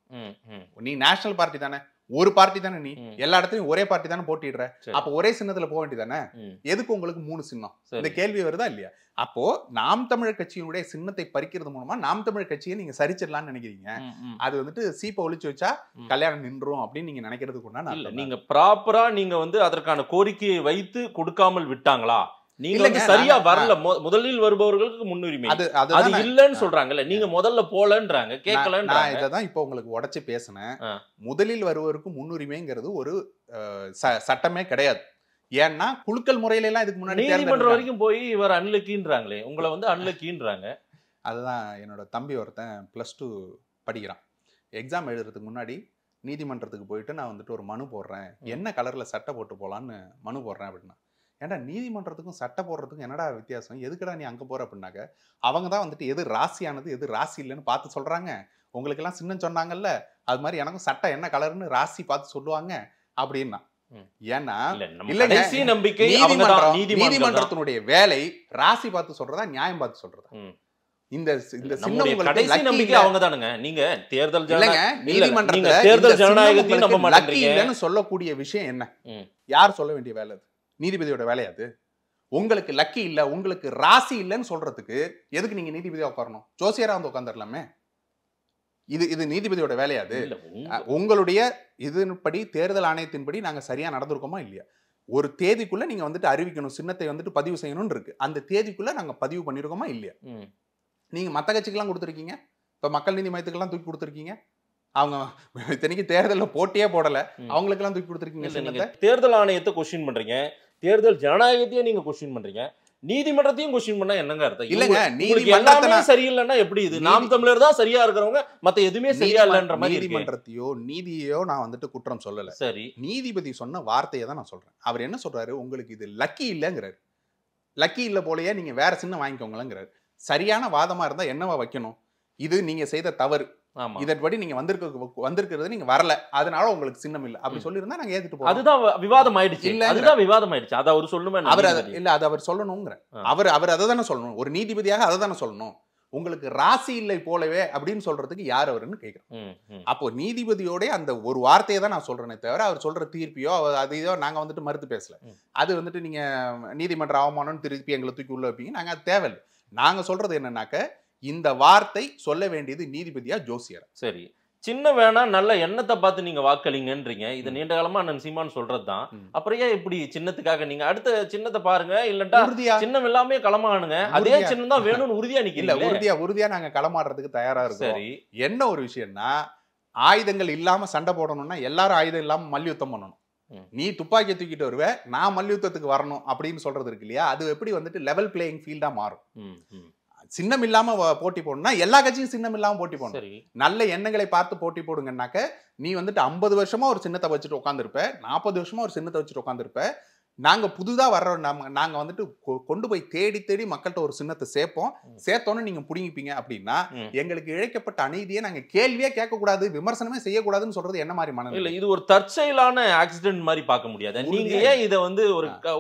நீ நேஷனல் பார்ட்டி தானே, ஒரு பார்ட்டி தானே, நீ எல்லா இடத்துலயும் ஒரே பார்ட்டி தானே போட்டிடுற, அப்ப ஒரே சின்னத்துல போக வேண்டியதானே? எதுக்கு உங்களுக்கு 3 சின்னம்? இந்த கேள்வி வருதா இல்லையா? அப்போ நாம் தமிழர் கட்சியினுடைய சின்னத்தை பறிக்கிறது மூலமா நாம் தமிழர் கட்சியை நீங்க சரிச்சிடலாம்னு நினைக்கிறீங்க. அது வந்துட்டு சீப்பை ஒழிச்சு வச்சா கல்யாணம் நின்றும் அப்படின்னு நீங்க நினைக்கிறதுக்கு நீங்க ப்ராப்பரா நீங்க வந்து அதற்கான கோரிக்கையை வைத்து கொடுக்காமல் விட்டாங்களா? நீங்க சரியா வரல, முதலில் வருபவர்களுக்கு முன்னுரிமை அது இல்லன்னு சொல்றாங்கல்ல, நீங்க முதல்ல போலன்றாங்க, கேட்கலன்னு. நான் இததான் இப்ப உங்களுக்கு உடைச்சு பேசினேன். முதலில் வருவதற்கு முன்னுரிமைங்கிறது ஒரு சட்டமே கிடையாது. ஏன்னா குழுக்கள் முறையில எல்லாம் இதுக்கு முன்னாடி நீதிமன்றம் வரைக்கும் போய் இவர் அன்லக்கின்றாங்களே, உங்களை வந்து அன்லக்கின்றாங்க. அதுதான் என்னோட தம்பி ஒருத்தன் +2 படிக்கிறான். எக்ஸாம் எழுதுறதுக்கு முன்னாடி நீதிமன்றத்துக்கு போயிட்டு நான் வந்துட்டு ஒரு மனு போடுறேன், என்ன கலர்ல சட்டை போட்டு போலான்னு மனு போடுறேன் அப்படின்னா, ஏன்டா நீதிமன்றத்துக்கும் சட்டை போடுறதுக்கும் என்னடா வித்தியாசம், எதுக்குடா நீ அங்க போற அப்படின்னாக்க, அவங்க தான் வந்துட்டு எது ராசியானது எது ராசி இல்லைன்னு பார்த்து சொல்றாங்க. உங்களுக்கு எல்லாம் சின்னம் சொன்னாங்கல்ல, அது மாதிரி எனக்கும் சட்டை என்ன கலர்னு ராசி பார்த்து சொல்லுவாங்க அப்படின்னா. ஏன்னா நீதிமன்றத்தினுடைய வேலை ராசி பார்த்து சொல்றதா நியாயம் பார்த்து சொல்றதா? இந்த கடைசி நம்பிக்கை அவங்க தானுங்க. நீங்க தேர்தல் நீதிமன்றத்துல தேர்தல் ஜனநாயகத்தையும் சொல்லக்கூடிய விஷயம் என்ன? யார் சொல்ல வேண்டிய வேலை? நீதிபதியோட வேலையா அது? உங்களுக்கு லக்கி இல்ல, உங்களுக்கு ராசி இல்லைன்னு சொல்றதுக்கு எதுக்கு நீங்க நீதிபதியா உட்காரணும்? ஜோசியரா வந்து உட்கார்ந்துடலாமே. இது நீதிபதியோட வேலையாது? உங்களுடைய இதன்படி தேர்தல் ஆணையத்தின்படி நாங்க சரியா நடந்திருக்கோமா இல்லையா? ஒரு தேதிக்குள்ள நீங்க வந்துட்டு அறிவிக்கணும், சின்னத்தை வந்துட்டு பதிவு செய்யணும்னு இருக்கு. அந்த தேதிக்குள்ள நாங்க பதிவு பண்ணிருக்கோமா இல்லையா? நீங்க மத்த கட்சிக்கெல்லாம் கொடுத்துருக்கீங்க, இப்ப மக்கள் நீதி மையத்துக்கெல்லாம் தூக்கி கொடுத்துருக்கீங்க. அவங்க இத்தனைக்கு தேர்தலில் போட்டியே போடல, அவங்களுக்கெல்லாம் தூக்கி கொடுத்துருக்கீங்க. தேர்தல் ஆணையத்தை கொஸ்டின் பண்றீங்க, தேர்தல் ஜனநாயகத்தையும் நீங்க கொஸ்டின் பண்றீங்க, நீதிமன்றத்தையும் கொஸ்டின் பண்ணா என்னங்க அர்த்தம்? இல்லங்க, எல்லாமே சரியில்லைன்னா எப்படி இது? நாம் தமிழர் தான் சரியா இருக்கிறவங்க, மத்த எதுவுமே சரியா இல்லன்ற மாதிரி. நீதிமன்றத்தையோ நீதியோ நான் வந்துட்டு குற்றம் சொல்லல. சரி, நீதிபதி சொன்ன வார்த்தையை தான் நான் சொல்றேன். அவர் என்ன சொல்றாரு, உங்களுக்கு இது லக்கி இல்லைங்கிறாரு. லக்கி இல்ல போலயே நீங்க வேற சின்ன வாங்கிக்கோங்களேங்கிறாரு. சரியான வாதமா இருந்தா என்னவா வைக்கணும்? இது நீங்க செய்த தவறு, இதன்படி நீங்க வந்திருக்கிறது நீங்க வரல, அதனால உங்களுக்கு சின்னம் இல்ல அப்படி சொல்லியிருந்தா நாங்க ஏத்துட்டு போறோம். அதுதான் விவாதம் ஆயிடுச்சு. இல்ல அதுதான் விவாதம் ஆயிடுச்சு. அது அவர் சொல்லுமே. அவர் இல்ல, அது அவர் சொல்லணுங்கிற, அவர் அதை தானே சொல்லணும். ஒரு நீதிபதியாக அதை தானே சொல்லணும். உங்களுக்கு ராசி இல்லை போலவே அப்படின்னு சொல்றதுக்கு யார் அவருன்னு கேட்கிறோம். அப்போ நீதிபதியோட அந்த ஒரு வார்த்தையை தான் நான் சொல்றேனே தவிர அவர் சொல்ற தீர்ப்பையோ அதையோ நாங்க வந்துட்டு மறுத்து பேசல. அது வந்துட்டு நீங்க நீதிமன்ற அவமானம்னு திருப்பி எங்களை தூக்கி உள்ள வைப்பீங்க. நாங்க அது தேவையில்லை. நாங்க சொல்றது என்னன்னாக்க, இந்த வார்த்தை சொல்ல வேண்டியது நீதிபதியா ஜோசியர். சரி, சின்ன வேணா நல்ல எண்ணத்தை பார்த்து நீங்க வாக்களிங்கன்றீங்க. இது நீண்ட காலமா அண்ணன் சீமான் சொல்றதுதான். அப்புறம் ஏன் இப்படி சின்னத்துக்காக நீங்க அடுத்த சின்னத்தை பாருங்க, இல்லட்டா சின்னம் எல்லாமே களமானுங்க, அதே சின்னம் தான் வேணும்னு உறுதியா நிக்கல. உறுதியா நாங்க களமாடுறதுக்கு தயாரா இருக்கோம். சரி, என்ன ஒரு விஷயம்னா, ஆயுதங்கள் இல்லாம சண்டை போடணும்னா எல்லாரும் ஆயுதம் இல்லாம மல்யுத்தம் பண்ணணும். நீ துப்பாக்கி தூக்கிட்டு வருவ, நான் மல்யுத்தத்துக்கு வரணும் அப்படின்னு சொல்றது இருக்கு இல்லையா, அது எப்படி வந்துட்டு லெவல் பிளேயிங் ஃபீல்டா மாறும். சின்னம் இல்லாம போட்டி போடணும்னா எல்லா கட்சியும் சின்னம் இல்லாம போட்டி போடணும். நல்ல எண்ணங்களை பார்த்து போட்டி போடுங்கன்னாக்க, நீ வந்துட்டு 50 வருஷமா ஒரு சின்னத்தை வச்சுட்டு உட்காந்துருப்ப, 40 வருஷமா ஒரு சின்னத்தை வச்சுட்டு உட்காந்துருப்ப. நாங்க புதுதா வர்றோம், நாங்க வந்துட்டு கொண்டு போய் தேடி தேடி மக்கள்கிட்ட ஒரு சின்னத்தை சேர்த்தோன்னு நீங்க புடிங்கிப்பீங்க அப்படின்னா, எங்களுக்கு இழைக்கப்பட்ட அநீதியை நாங்க கேள்வியே கேட்க கூடாது, விமர்சனமே செய்யக்கூடாதுன்னு சொல்றது என்ன மாதிரி மனம்? இல்ல, இது ஒரு தற்செயலான ஆக்சிடென்ட் மாதிரி பார்க்க முடியாது. நீங்க ஏன் இதை வந்து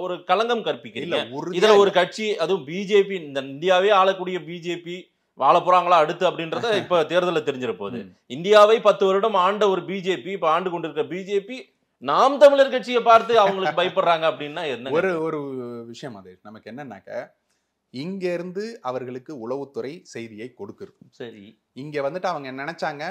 ஒரு களங்கம் கற்பிக்கிறீங்க? இதுல ஒரு கட்சி, அதுவும் பிஜேபி, இந்த இந்தியாவே ஆளக்கூடிய பிஜேபி வாழ போறாங்களா அடுத்து அப்படின்றத இப்ப தேர்தலில் தெரிஞ்சிட போகுது. இந்தியாவை 10 வருடம் ஆண்ட ஒரு பிஜேபி, இப்ப ஆண்டு கொண்டிருக்க பிஜேபி நாம் தமிழர் கட்சியை பார்த்து அவங்களுக்கு பயப்படுறாங்க அப்படின்னா என்ன? ஒரு விஷயம் அது நமக்கு என்னன்னாக்க, இங்க இருந்து அவர்களுக்கு உளவுத்துறை செய்தியை கொடுக்குறது. சரி, இங்க வந்துட்டு அவங்க நினைச்சாங்க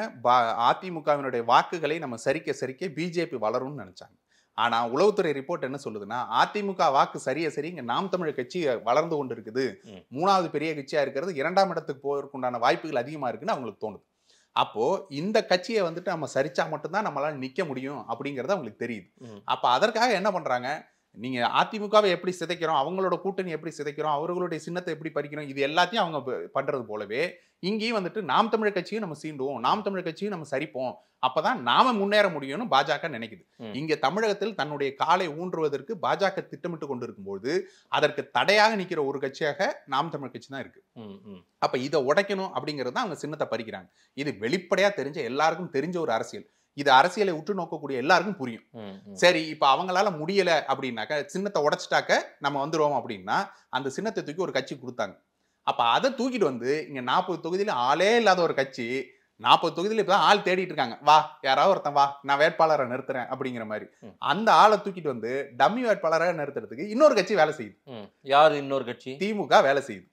அதிமுகவினுடைய வாக்குகளை நம்ம சரிக்க பிஜேபி வளரும்னு நினைச்சாங்க. ஆனா உளவுத்துறை ரிப்போர்ட் என்ன சொல்லுதுன்னா, அதிமுக வாக்கு சரி இங்க நாம் தமிழர் கட்சி வளர்ந்து கொண்டு இருக்குது, 3வது பெரிய கட்சியா இருக்கிறது, 2ஆம் இடத்துக்கு போவதற்குண்டான வாய்ப்புகள் அதிகமா இருக்குன்னு அவங்களுக்கு தோணுது. அப்போ இந்த கட்சியை வந்துட்டு நம்ம சரிச்சா மட்டும்தான் நம்மளால நிக்க முடியும் அப்படிங்கறது அவங்களுக்கு தெரியுது. அப்ப அதற்காக என்ன பண்றாங்க, நீங்க அதிமுகவை எப்படி சிதைக்கிறோம், அவங்களோட கூட்டணி எப்படி சிதைக்கிறோம், அவர்களுடைய சின்னத்தை எப்படி பறிக்கிறோம், இது எல்லாத்தையும் அவங்க பண்றது போலவே இங்கேயும் வந்துட்டு நாம் தமிழர் கட்சியும் நம்ம சீண்டுவோம், நாம் தமிழர் கட்சியும் நம்ம சரிப்போம், அப்பதான் நாம முன்னேற முடியும்னு பாஜக நினைக்குது. இங்க தமிழகத்தில் தன்னுடைய காலை ஊன்றுவதற்கு பாஜக திட்டமிட்டு கொண்டிருக்கும்போது அதற்கு தடையாக நிக்கிற ஒரு கட்சியாக நாம் தமிழர் கட்சி தான் இருக்கு. அப்ப இதை உடைக்கணும் அப்படிங்கிறது தான் அவங்க சின்னத்தை பறிக்கிறாங்க. இது வெளிப்படையா தெரிஞ்ச எல்லாருக்கும் தெரிஞ்ச ஒரு அரசியல். இது அரசியலை உற்று நோக்கக்கூடிய எல்லாருக்கும் புரியும். சரி, இப்ப அவங்களால முடியல அப்படின்னாக்க, சின்னத்தை உடைச்சிட்டாக்க நம்ம வந்துருவோம் அப்படின்னா, அந்த சின்னத்தை தூக்கி ஒரு கட்சி கொடுத்தாங்க. அப்ப அதை தூக்கிட்டு வந்து இங்க 40 தொகுதியில ஆளே இல்லாத ஒரு கட்சி 40 தொகுதியில இப்பதான் ஆள் தேடிட்டு இருக்காங்க. வா, யாராவது ஒருத்தன் வா, நான் வேட்பாளரை நிறுத்துறேன் அப்படிங்கிற மாதிரி. அந்த ஆளை தூக்கிட்டு வந்து டம்மி வேட்பாளரை நிறுத்துறதுக்கு இன்னொரு கட்சி வேலை செய்யுது. யாரு இன்னொரு கட்சி? திமுக வேலை செய்யுது.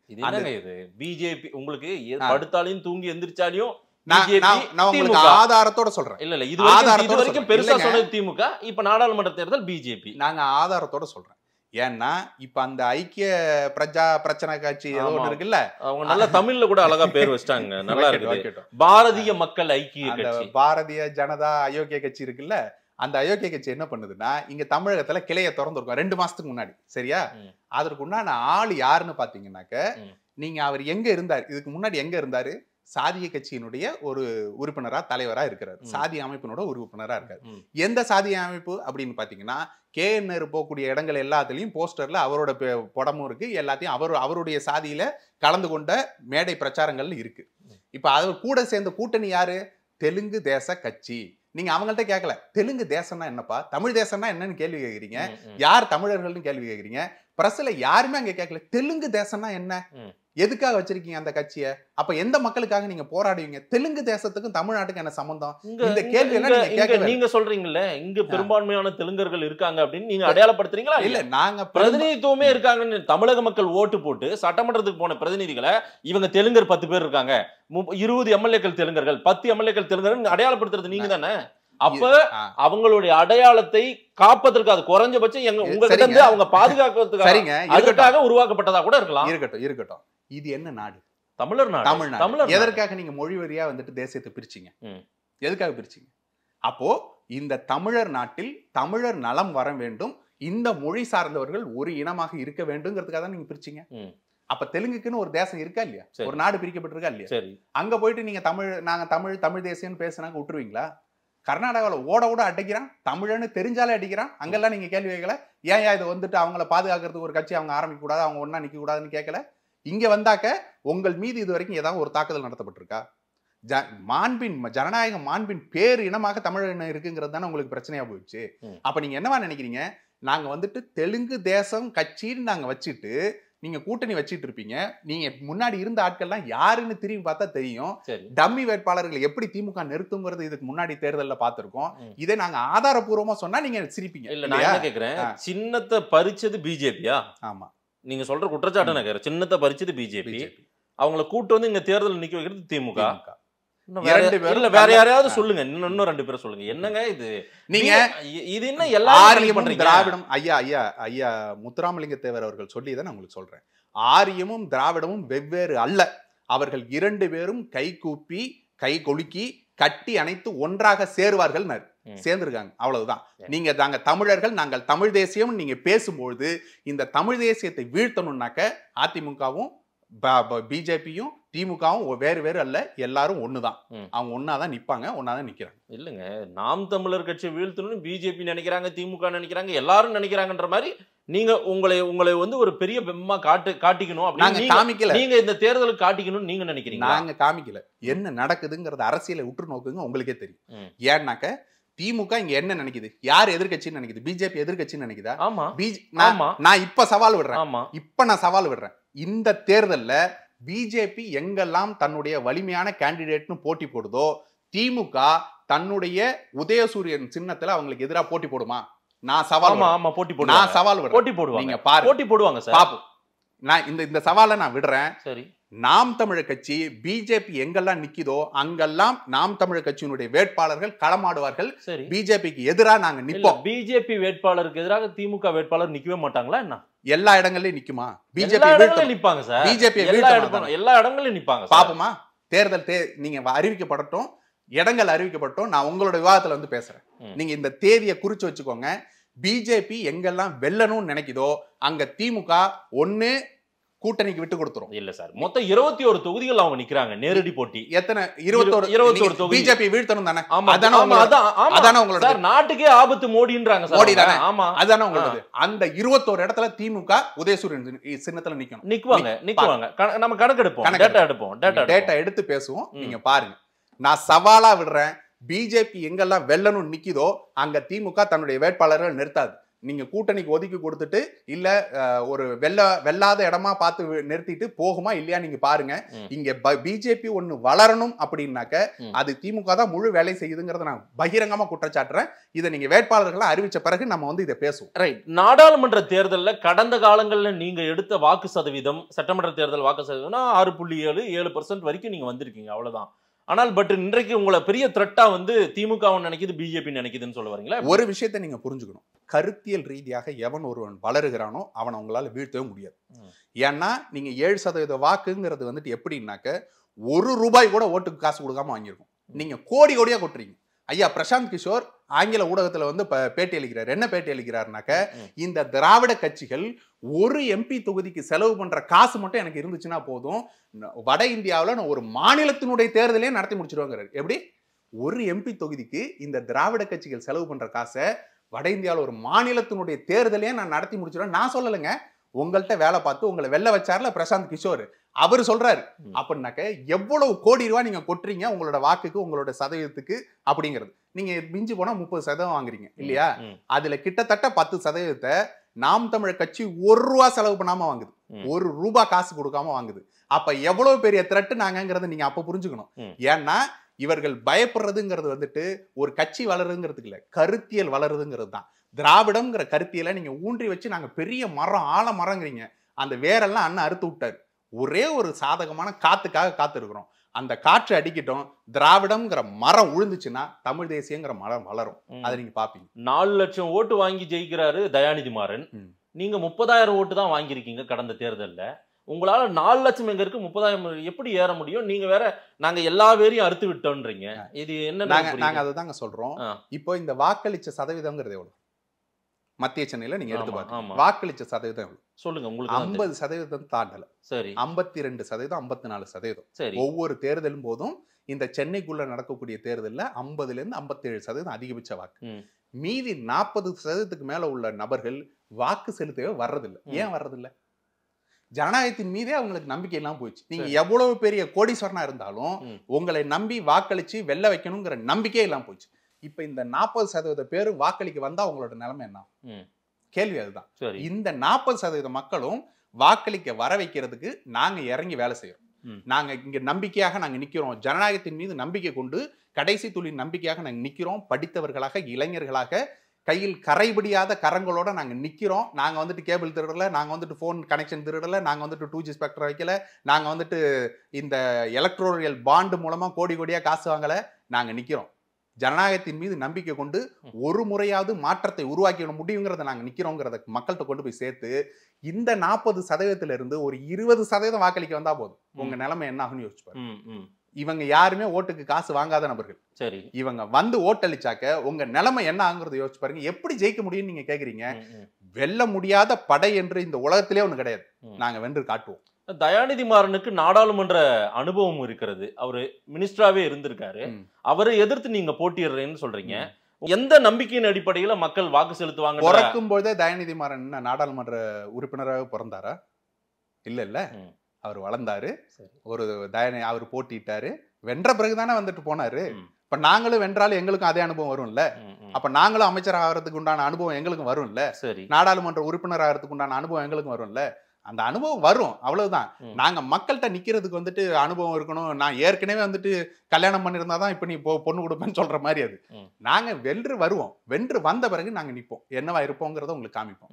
இது பிஜேபி உங்களுக்கு படுத்தாலையும் தூங்கி எந்திரிச்சாலையும் நான் உங்களுக்கு ஆதாரத்தோட சொல்றேன். இல்ல இது வரைக்கும் பெருசா சொன்னது திமுக, இப்ப நாடாளுமன்ற தேர்தல் பிஜேபி. நாங்க ஆதாரத்தோட சொல்றேன். ஏன்னா இப்ப அந்த ஐக்கிய பிரஜா பிரச்சனை கட்சி ஏதோ ஒண்ணு இருக்குல்ல, அவங்க நல்ல தமிழ்ல கூட அழகா பேர் வச்சிட்டாங்க, நல்லா இருக்கு. பாரதிய மக்கள் ஐக்கிய கட்சி, பாரதிய ஜனதா அயோக்கிய கட்சி இருக்குல்ல, அந்த அயோக்கிய கட்சி என்ன பண்ணுதுன்னா, இங்க தமிழகத்துல கிளைய திறந்துருக்கோம் 2 மாசத்துக்கு முன்னாடி. சரியா, அதற்கு உண்டான ஆள் யாருன்னு பாத்தீங்கன்னாக்க, நீங்க அவர் எங்க இருந்தார், இதுக்கு முன்னாடி எங்க இருந்தாரு, சாதிய கட்சியினுடைய ஒரு உறுப்பினரா தலைவரா இருக்கிறார், சாதிய அமைப்பினோட உறுப்பினரா இருக்காரு. எந்த சாதிய அமைப்பு அப்படின்னு பாத்தீங்கன்னா, KNR போகக்கூடிய இடங்கள் எல்லாத்துலயும் போஸ்டர்ல அவரோட படமும் இருக்கு, எல்லாத்தையும் அவருடைய சாதியில கலந்து கொண்ட மேடை பிரச்சாரங்கள் இருக்கு. இப்ப அவர் கூட சேர்ந்த கூட்டணி யாரு, தெலுங்கு தேச கட்சி. நீங்க அவங்கள்ட்ட கேட்கல, தெலுங்கு தேசம்னா என்னப்பா, தமிழ் தேசம்னா என்னன்னு கேள்வி கேட்கறீங்க, யார் தமிழர்கள்னு கேள்வி கேட்கறீங்க. பிரஸ்ல யாருமே அங்க கேட்கல, தெலுங்கு தேசம்னா என்ன, எதுக்காக வச்சிருக்கீங்க அந்த கட்சியை, அப்ப எந்த மக்களுக்காக நீங்க போராடுவீங்க, தெலுங்கு தேசத்துக்கும் தமிழ்நாட்டுக்கு என்ன சம்பந்தம், இந்த கேள்வி எல்லாம் நீங்க சொல்றீங்கல்ல, இங்க பெரும்பான்மையான தெலுங்கர்கள் இருக்காங்க அப்படின்னு நீங்க அடையாளப்படுத்துறீங்களா? இல்ல, நாங்க பிரதிநிதித்துவமே இருக்காங்கன்னு தமிழக மக்கள் ஓட்டு போட்டு சட்டமன்றத்துக்கு போன பிரதிநிதிகளை இவங்க தெலுங்கர் 10 பேர் இருக்காங்க, 20 எம்எல்ஏக்கள் தெலுங்கர்கள், 10 எம்எல்ஏக்கள் தெலுங்கர்கள் அடையாளப்படுத்துறது நீங்க தானே. அப்ப அவங்களுடைய அடையாளத்தை காப்பதற்கு அது குறைஞ்சபட்சம் உங்ககிட்ட இருந்து அவங்க பாதுகாக்கிறதுக்காக உருவாக்கப்பட்டதா கூட இருக்கலாம். இருக்கட்டும், இது என்ன நாடு, தமிழர் நாடு. தமிழ்நாடு எதற்காக நீங்க மொழி வரியா வந்துட்டு தேசத்தை பிரிச்சீங்க, எதுக்காக பிரிச்சீங்க? அப்போ இந்த தமிழர் நாட்டில் தமிழர் நலம் வர வேண்டும், இந்த மொழி சார்ந்தவர்கள் ஒரு இனமாக இருக்க வேண்டும்ங்கிறதுக்காக தான் நீங்க பிரிச்சீங்க. அப்ப தெலுங்குக்குன்னு ஒரு தேசம் இருக்கா இல்லையா, ஒரு நாடு பிரிக்கப்பட்டிருக்கா இல்லையா? அங்க போயிட்டு நீங்க நாங்க தமிழ் தேசியம்னு பேசினாங்க விட்டுருவீங்களா? கர்நாடகாவில் ஓட அடிக்கிறான், தமிழன்னு தெரிஞ்சாலே அடிக்கிறான், அங்கெல்லாம் நீங்க கேள்வி கேட்கல. ஏன் இதை வந்துட்டு அவங்கள பாதுகாக்கிறதுக்கு ஒரு கட்சி அவங்க ஆரம்பிக்க கூடாது, அவங்க ஒன்னா நிக்க கூடாதுன்னு கேட்கல. இங்க வந்தாக்க உங்கள் மீது இது வரைக்கும் ஏதாவது ஒரு தாக்குதல் நடத்தப்பட்டிருக்கா? மாண்பின் ஜனநாயக மாண்பின் பேர் இனமாக தமிழ் இனம் இருக்குங்கிறது தானே உங்களுக்கு பிரச்சனையா போயிடுச்சு. அப்ப நீங்க என்னவா நினைக்கிறீங்க, நாங்க வந்துட்டு தெலுங்கு தேசம் கட்சின்னு நாங்க வச்சுட்டு நீங்க கூட்டணி வச்சிட்டு இருப்பீங்க. நீங்க முன்னாடி இருந்த ஆட்கள்லாம் யாருன்னு திரும்பி பார்த்தா தெரியும். டம்மி வேட்பாளர்கள் எப்படி திமுக நிறுத்துங்கிறது இதுக்கு முன்னாடி தேர்தல்ல பார்த்திருக்கோம். இதை நாங்க ஆதாரபூர்வமா சொன்னா நீங்க சிரிப்பீங்க. இல்ல நான் என்ன கேக்குறேன், சின்னத்தை பறிச்சது பிஜேபியா? ஆமா, நீங்க சொல்ற குற்றச்சாட்டு நான் கேக்குறேன். சின்னத்தை பறிச்சது பிஜேபி, அவங்கள கூட்டு வந்து இங்க தேர்தல் நிக்க வைக்கிறது திமுக. வேற யாரையாவது சொல்லுங்க, இன்னும் 2 பேரை சொல்லுங்க. என்னங்க இது? நீங்க இது என்ன எல்லாரும் திராவிடம் ஐயா முத்துராமலிங்க தேவர் அவர்கள் சொல்லியதை நான் உங்களுக்கு சொல்றேன். ஆரியமும் திராவிடமும் வெவ்வேறு அல்ல. அவர்கள் 2 பேரும் கை கூப்பி கை கொலுக்கி கட்டி அணைத்து ஒன்றாக சேருவார்கள், சேர்ந்திருக்காங்க. அவ்வளவுதான். நீங்க நாங்க தமிழர்கள், நாங்கள் தமிழ் தேசியம் நீங்க பேசும்பொழுது இந்த தமிழ் தேசியத்தை வீழ்த்தணும்னாக்க அதிமுகவும் பிஜேபியும் திமுகவும் வேறு வேறு அல்ல, எல்லாரும் ஒண்ணுதான். அவங்க ஒன்னாதான் நிப்பாங்க, ஒன்னாதான் நிக்கிறாங்க. இல்லங்க, நாம் தமிழர் கட்சியை வீழ்த்தணும்னு பிஜேபி நினைக்கிறாங்க, திமுக நினைக்கிறாங்க, எல்லாரும் நினைக்கிறாங்கன்ற மாதிரி நீங்க உங்களை வந்து ஒரு பெரிய பெம்மா காட்டிக்கணும் அப்படின்னு நீங்க இந்த தேர்தலுக்கு காட்டிக்கணும் நீங்க நினைக்கிறீங்க. நாங்க காமிக்கல. என்ன நடக்குதுங்கிறது அரசியலை உற்று நோக்குங்க, உங்களுக்கே தெரியும். ஏன்னாக்க திமுக இங்க என்ன நினைக்குது, யார் எதிர்கட்சின்னு நினைக்குது, பிஜேபி எதிர்கட்சின்னு நினைக்குதா? ஆமா. நான் இப்ப சவால் விடுறேன். இப்ப நான் சவால் விடுறேன். இந்த தேர்தல்ல பிஜேபி எங்கெல்லாம் தன்னுடைய வலிமையான கேண்டிடேட்னு போட்டி போடுதோ, திமுக தன்னுடைய உதயசூரியன் சின்னத்துல அவங்களுக்கு எதிராக போட்டி போடுமா? நான் சவால் நான் சவால் விடுறேன். போட்டி போடுவாங்க. நீங்க பாரு, போட்டி போடுவாங்க சார். பாப்போம். நான் இந்த சவாலை நான் விடுறேன். சரி, நாம் தமிழர் கட்சி பிஜேபி எங்கெல்லாம் நிக்குதோ அங்கெல்லாம் நாம் தமிழர் கட்சியினுடைய வேட்பாளர்கள் களமாடுவார்கள். பிஜேபிக்கு எதிராக நாங்க நிப்போம். பிஜேபி வேட்பாளருக்கு எதிராக திமுக வேட்பாளர் நிக்கவே மாட்டாங்களா என்ன? எல்லா இடங்கள்லயும் நிக்குமா? பிஜேபி நிப்பாங்க சார். பிஜேபி எல்லா இடங்கள்லயும் நிப்பாங்க. பாப்போமா? தேர்தல் நீங்க அறிவிக்கப்படட்டும், இடங்கள் அறிவிக்கப்பட்டோம், நான் உங்களோட விவாதத்துல வந்து பேசுறேன். நீங்க இந்த தேதியை குறிச்சு வச்சுக்கோங்க. பிஜேபி எங்கெல்லாம் வெல்லணும்னு நினைக்குதோ அங்க திமுக ஒண்ணு கூட்டணிக்கு விட்டு கொடுத்துரும். இல்ல சார், மொத்தம் 21 தொகுதிகள் அவங்க நிக்கிறாங்க நேரடி போட்டி. எத்தனை? 21 தொகுதி. பிஜேபி வீழ்த்தணும் தானே? அதானே உங்களோட சார், நாட்டுக்கே ஆபத்து மோடின்றாங்க சார். மோடி தானே? ஆமா, அதானே உங்களோட. அந்த 21 இடத்துல திமுக உதயசூரியன் சின்னத்துல நிக்குவாங்க. நம்ம கணக்கெடுப்போம், டேட்டா எடுத்து பேசுவோம். நீங்க பாருங்க, நான் சவாலா விடுறேன். பிஜேபி எங்கெல்லாம் வெல்லணும் நிக்குதோ அங்க திமுக தன்னுடைய வேட்பாளர்கள் நிறுத்தாது. நீங்க கூட்டணிக்கு ஒதுக்கி கொடுத்துட்டு இல்ல ஒரு வெல்லாத இடமா பார்த்து நிறுத்திட்டு போகுமா இல்லையா நீங்க பாருங்க. இங்க பிஜேபி ஒண்ணு வளரணும் அப்படின்னாக்க அது திமுக தான் முழு வேலை செய்யுதுங்கிறத நான் பகிரங்கமா குற்றச்சாட்டுறேன். இதை நீங்க வேட்பாளர்களை அறிவிச்ச பிறகு நம்ம வந்து இதை பேசுவோம். ரைட். நாடாளுமன்ற தேர்தலில் கடந்த காலங்களில் நீங்க எடுத்த வாக்கு சதவீதம், சட்டமன்ற தேர்தல் வாக்கு சதவீதம்னா 6.7% வரைக்கும் நீங்க வந்திருக்கீங்க, அவ்வளவுதான். ஆனால் பட் இன்றைக்கு உங்களை பெரிய த்ரெட்டா வந்து திமுக நினைக்குது, பிஜேபி நினைக்குதுன்னு சொல்ல வரீங்களா? ஒரு விஷயத்தை நீங்க புரிஞ்சுக்கணும். கருத்தியல் ரீதியாக எவன் ஒருவன் வளருகிறானோ அவனை உங்களால வீழ்த்தவே முடியாது. ஏன்னா நீங்க 7% வாக்குங்கிறது வந்துட்டு எப்படின்னாக்க ₹1 கூட ஓட்டுக்கு காசு கொடுக்காம வாங்கியிருக்கோம். நீங்க கோடி கோடியா கொட்டுறீங்க. ஐயா பிரசாந்த் கிஷோர் ஆங்கில ஊடகத்துல வந்து பேட்டி அளிக்கிறார். என்ன பேட்டி அளிக்கிறாருனாக்க, இந்த திராவிட கட்சிகள் ஒரு எம்பி தொகுதிக்கு செலவு பண்ற காசு மட்டும் எனக்கு இருந்துச்சுன்னா போதும், வட இந்தியாவில் நான் ஒரு மாநிலத்தினுடைய தேர்தலையே நடத்தி முடிச்சிருவாங்கிறார். எப்படி? ஒரு எம்பி தொகுதிக்கு இந்த திராவிட கட்சிகள் செலவு பண்ற காசை வட இந்தியாவில் ஒரு மாநிலத்தினுடைய தேர்தலையே நான் நடத்தி முடிச்சிருவேன். நான் சொல்லலைங்க, உங்கள்கிட்ட வேலை பார்த்து உங்களை வெல்ல வச்சார்ல பிரசாந்த் கிஷோர், அவர் சொல்றாரு. அப்படின்னாக்க எவ்வளவு கோடி ரூபாய் நீங்க கொட்டுறீங்க உங்களோட வாக்குக்கு, உங்களோட சதவீதத்துக்கு அப்படிங்கிறது. நீங்க மிஞ்சி போனா 30% வாங்குறீங்க இல்லையா? அதுல கிட்டத்தட்ட 10% நாம் தமிழர் கட்சி ₹1 செலவு பண்ணாம வாங்குது, ₹1 காசு கொடுக்காம வாங்குது. அப்ப எவ்வளவு பெரிய த்ரெட் நாங்கிறத நீங்க அப்ப புரிஞ்சுக்கணும். ஏன்னா இவர்கள் பயப்படுறதுங்கிறது வந்துட்டு ஒரு கட்சி வளருங்கிறதுக்கு இல்ல, கருத்தியல் வளருதுங்கிறது தான். திராவிடம்ங்கிற கருத்தியலை நீங்க ஊன்றி வச்சு நாங்க பெரிய மரம் ஆழ மரங்கிறீங்க. அந்த வேரெல்லாம் அண்ணன் அறுத்து விட்டாரு. ஒரே ஒரு சாதகமான காத்துக்காக காத்திருக்கிறோம். அந்த காற்று அடிக்கட்டும், திராவிடம்ங்கிற மரம் உழுந்துச்சுன்னா தமிழ் தேசியங்கிற மரம் வளரும். அதை நீங்க பாப்பீங்க. 4 லட்சம் ஓட்டு வாங்கி ஜெயிக்கிறாரு தயாநிதி மாறன். நீங்க 30,000 ஓட்டு தான் வாங்கியிருக்கீங்க கடந்த தேர்தலில். உங்களால 4 லட்சம் எங்க இருக்கு, 30,000 எப்படி ஏற முடியும்? நீங்க வேற நாங்க எல்லா பேரையும் அறுத்து விட்டோம்ன்றீங்க. இது என்ன? நாங்க அதை தாங்க சொல்றோம். இப்போ இந்த வாக்களிச்ச சதவீதம்ங்கிறது எவ்வளவு? மத்திய சென்னையில நீங்க எடுத்து பாருங்க, வாக்களிச்ச சதவீதம் சொல்லுங்க. உங்களுக்கு 50% தாண்டல. சரி, 52%, 54%. சரி, ஒவ்வொரு தேர்தலும் போதும் இந்த சென்னைக்குள்ள நடக்கக்கூடிய தேர்தலில் 50% 57% அதிகபட்ச வாக்கு. மீதி 40%க்கு மேல உள்ள நபர்கள் வாக்கு செலுத்தவே வர்றதில்லை. ஏன் வர்றதில்லை? ஜனநாயகத்தின் மீதே அவங்களுக்கு நம்பிக்கை எல்லாம் போயிடுச்சு. நீங்க எவ்வளவு பெரிய கோடீஸ்வரனா இருந்தாலும் உங்களை நம்பி வாக்களிச்சு வெல்ல வைக்கணுங்கிற நம்பிக்கையே எல்லாம் போச்சு. இப்ப இந்த 40% பேர் வாக்களிக்க வந்தா அவங்களோட நிலைமை என்ன? கேள்வி அதுதான். இந்த 40% மக்களும் வாக்களிக்க வர வைக்கிறதுக்கு நாங்க இறங்கி வேலை செய்யறோம். நாங்க இங்க நம்பிக்கையாக நாங்க நிக்கிறோம். ஜனநாயகத்தின் மீது நம்பிக்கை கொண்டு கடைசி துளி நம்பிக்கையாக நாங்க நிக்கிறோம். படித்தவர்களாக, இளைஞர்களாக, கையில் கரைபிடியாத கரங்களோட நாங்க நிக்கிறோம். நாங்க வந்துட்டு கேபிள் திருடல, நாங்க வந்துட்டு போன் கனெக்ஷன் திருடல, நாங்க வந்துட்டு 2G ஸ்பெக்ட்ரம் வைக்கல, நாங்க வந்துட்டு இந்த எலக்ட்ரோரியல் பாண்டு மூலமா கோடி கோடியா காசு வாங்கல. நாங்க நிக்கிறோம். ஜனநாயகத்தின் மீது நம்பிக்கை கொண்டு ஒரு முறையாவது மாற்றத்தை உருவாக்கிட முடியுங்கிறத நாங்க நிக்கிறோங்கிறத மக்கள்கிட்ட கொண்டு போய் சேர்த்து இந்த 40% இருந்து ஒரு 20% வாக்களிக்க வந்தா போதும். உங்க நிலைமை என்ன ஆகும்னு யோசிச்சு பாருங்க. இவங்க யாருமே ஓட்டுக்கு காசு வாங்காத நபர்கள். சரி, இவங்க வந்து ஓட்டளிச்சாக்க உங்க நிலைமை என்ன ஆகுறத யோசிச்சு பாருங்க. எப்படி ஜெயிக்க முடியும்னு நீங்க கேக்குறீங்க. வெல்ல முடியாத படை என்று இந்த உலகத்திலே ஒண்ணு கிடையாது. நாங்க வென்று காட்டுவோம். தயாநிதி மாறனுக்கு நாடாளுமன்ற அனுபவம் இருக்கிறது. அவரு மினிஸ்டராவே இருந்திருக்காரு. அவரை எதிர்த்து நீங்க போட்டியிடுறேன்னு சொல்றீங்க. எந்த நம்பிக்கையின் அடிப்படையில மக்கள் வாக்கு செலுத்துவாங்க? பிறக்கும் போதே தயாநிதி மாறன் நாடாளுமன்ற உறுப்பினராக பிறந்தாரா? இல்ல. அவர் வளர்ந்தாரு. ஒரு அவர் போட்டிட்டாரு. வென்ற பிறகுதானே வந்துட்டு போனாரு. இப்ப நாங்களும் வென்றாலும் எங்களுக்கும் அதே அனுபவம் வரும்ல. அப்ப நாங்களும் அமைச்சர் ஆகிறதுக்கு உண்டான அனுபவம் எங்களுக்கும் வரும்ல. நாடாளுமன்ற உறுப்பினர் ஆகிறதுக்கு உண்டான அனுபவம் எங்களுக்கும் வரும்ல. அந்த அனுபவம் வரும், அவ்வளவுதான். நாங்க மக்கள்கிட்ட நிக்கிறதுக்கு வந்துட்டு அனுபவம் இருக்கணும். நான் ஏற்கனவே வந்துட்டு கல்யாணம் பண்ணிருந்தாதான் இப்ப நீ பொண்ணு கொடுப்பேன்னு சொல்ற மாதிரி அது. நாங்க வென்று வருவோம். வென்று வந்த பிறகு நாங்க நிப்போம். என்னவா இருப்போங்கிறத உங்களுக்கு காமிப்போம்.